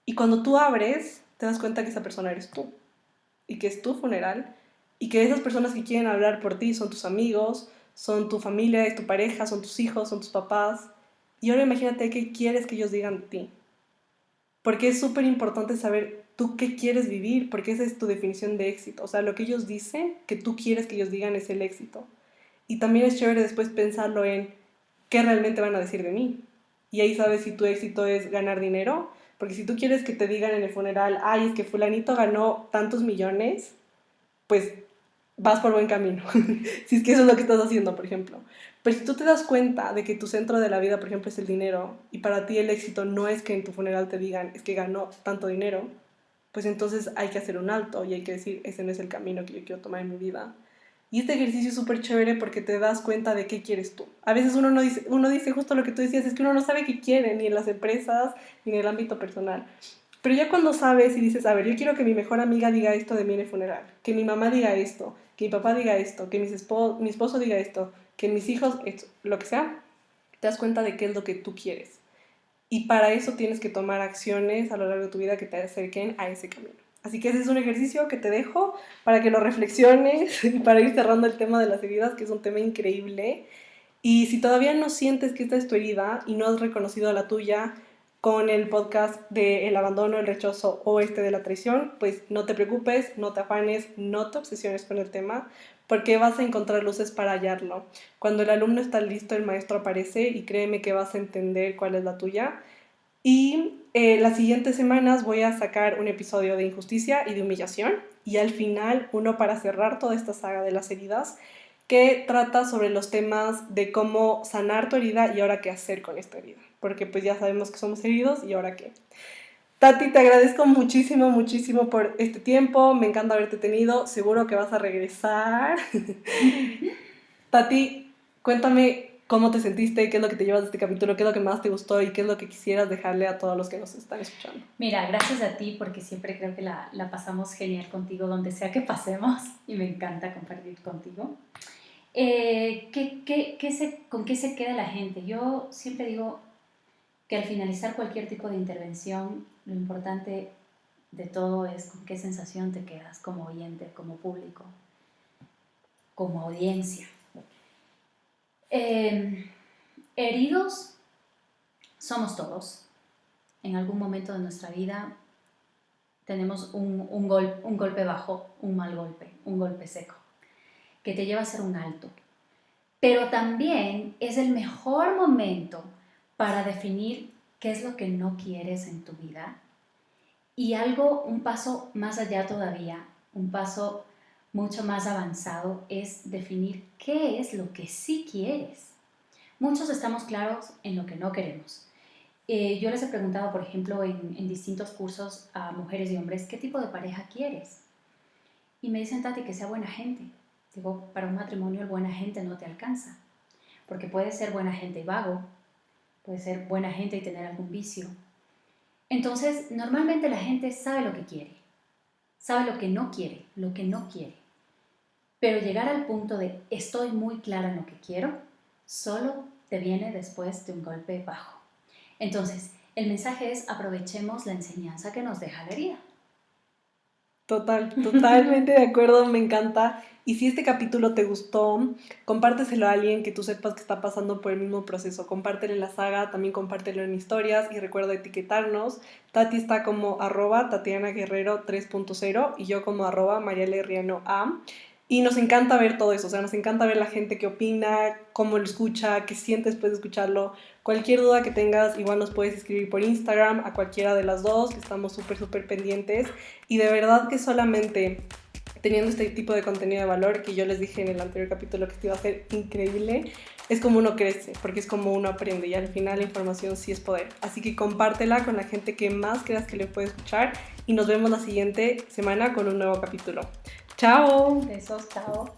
Speaker 1: Y cuando tú abres, te das cuenta que esa persona eres tú y que es tu funeral, y que esas personas que quieren hablar por ti son tus amigos, son tu familia, es tu pareja, son tus hijos, son tus papás. Y ahora imagínate qué quieres que ellos digan de ti. Porque es súper importante saber tú qué quieres vivir, porque esa es tu definición de éxito. O sea, lo que ellos dicen, que tú quieres que ellos digan es el éxito. Y también es chévere después pensarlo en qué realmente van a decir de mí. Y ahí sabes si tu éxito es ganar dinero, porque si tú quieres que te digan en el funeral, ay, es que fulanito ganó tantos millones, pues vas por buen camino. Si es que eso es lo que estás haciendo, por ejemplo. Pero si tú te das cuenta de que tu centro de la vida, por ejemplo, es el dinero, y para ti el éxito no es que en tu funeral te digan, es que ganó tanto dinero, pues entonces hay que hacer un alto y hay que decir, ese no es el camino que yo quiero tomar en mi vida. Y este ejercicio es súper chévere porque te das cuenta de qué quieres tú. A veces uno dice justo lo que tú decías, es que uno no sabe qué quiere, ni en las empresas, ni en el ámbito personal. Pero ya cuando sabes y dices, a ver, yo quiero que mi mejor amiga diga esto de mí en el funeral, que mi mamá diga esto, que mi papá diga esto, que mi esposo diga esto, que mis hijos, esto, lo que sea, te das cuenta de qué es lo que tú quieres. Y para eso tienes que tomar acciones a lo largo de tu vida que te acerquen a ese camino. Así que ese es un ejercicio que te dejo para que lo reflexiones y para ir cerrando el tema de las heridas, que es un tema increíble. Y si todavía no sientes que esta es tu herida y no has reconocido la tuya con el podcast de el abandono, el rechazo o este de la traición, pues no te preocupes, no te afanes, no te obsesiones con el tema, porque vas a encontrar luces para hallarlo. Cuando el alumno está listo, el maestro aparece y créeme que vas a entender cuál es la tuya. Y las siguientes semanas voy a sacar un episodio de injusticia y de humillación y al final uno para cerrar toda esta saga de las heridas que trata sobre los temas de cómo sanar tu herida y ahora qué hacer con esta herida, porque pues ya sabemos que somos heridos y ahora qué. Tati, te agradezco muchísimo, muchísimo por este tiempo, me encanta haberte tenido, seguro que vas a regresar. Tati, cuéntame cómo te sentiste, qué es lo que te llevas de este capítulo, qué es lo que más te gustó y qué es lo que quisieras dejarle a todos los que nos están escuchando.
Speaker 2: Mira, gracias a ti porque siempre creo que la pasamos genial contigo donde sea que pasemos y me encanta compartir contigo. ¿Con qué se queda la gente? Yo siempre digo que al finalizar cualquier tipo de intervención, lo importante de todo es con qué sensación te quedas como oyente, como público, como audiencia. Heridos somos todos. En algún momento de nuestra vida tenemos un golpe bajo, un mal golpe, un golpe seco, que te lleva a hacer un alto. Pero también es el mejor momento para definir qué es lo que no quieres en tu vida. Y un paso más allá todavía, un paso mucho más avanzado es definir qué es lo que sí quieres. Muchos estamos claros en lo que no queremos. Yo les he preguntado, por ejemplo, en distintos cursos a mujeres y hombres, ¿qué tipo de pareja quieres? Y me dicen, Tati, que sea buena gente. Digo, para un matrimonio el buena gente no te alcanza, porque puede ser buena gente y vago, puede ser buena gente y tener algún vicio. Entonces, normalmente la gente sabe lo que quiere, sabe lo que no quiere, Pero llegar al punto de estoy muy clara en lo que quiero, solo te viene después de un golpe bajo. Entonces, el mensaje es aprovechemos la enseñanza que nos deja la herida.
Speaker 1: Totalmente de acuerdo, me encanta. Y si este capítulo te gustó, compárteselo a alguien que tú sepas que está pasando por el mismo proceso. Compártele la saga, también compártelo en historias y recuerda etiquetarnos. Tati está como @TatianaGuerrero 3.0 y yo como @MariaLRianoA. Y nos encanta ver todo eso, o sea, nos encanta ver la gente que opina, cómo lo escucha, qué siente después de escucharlo. Cualquier duda que tengas, igual nos puedes escribir por Instagram, a cualquiera de las dos, que estamos súper pendientes. Y de verdad que solamente teniendo este tipo de contenido de valor, que yo les dije en el anterior capítulo que esto iba a ser increíble, es como uno crece, porque es como uno aprende y al final la información sí es poder. Así que compártela con la gente que más creas que le puede escuchar y nos vemos la siguiente semana con un nuevo capítulo. ¡Chao!
Speaker 2: Besos, chao.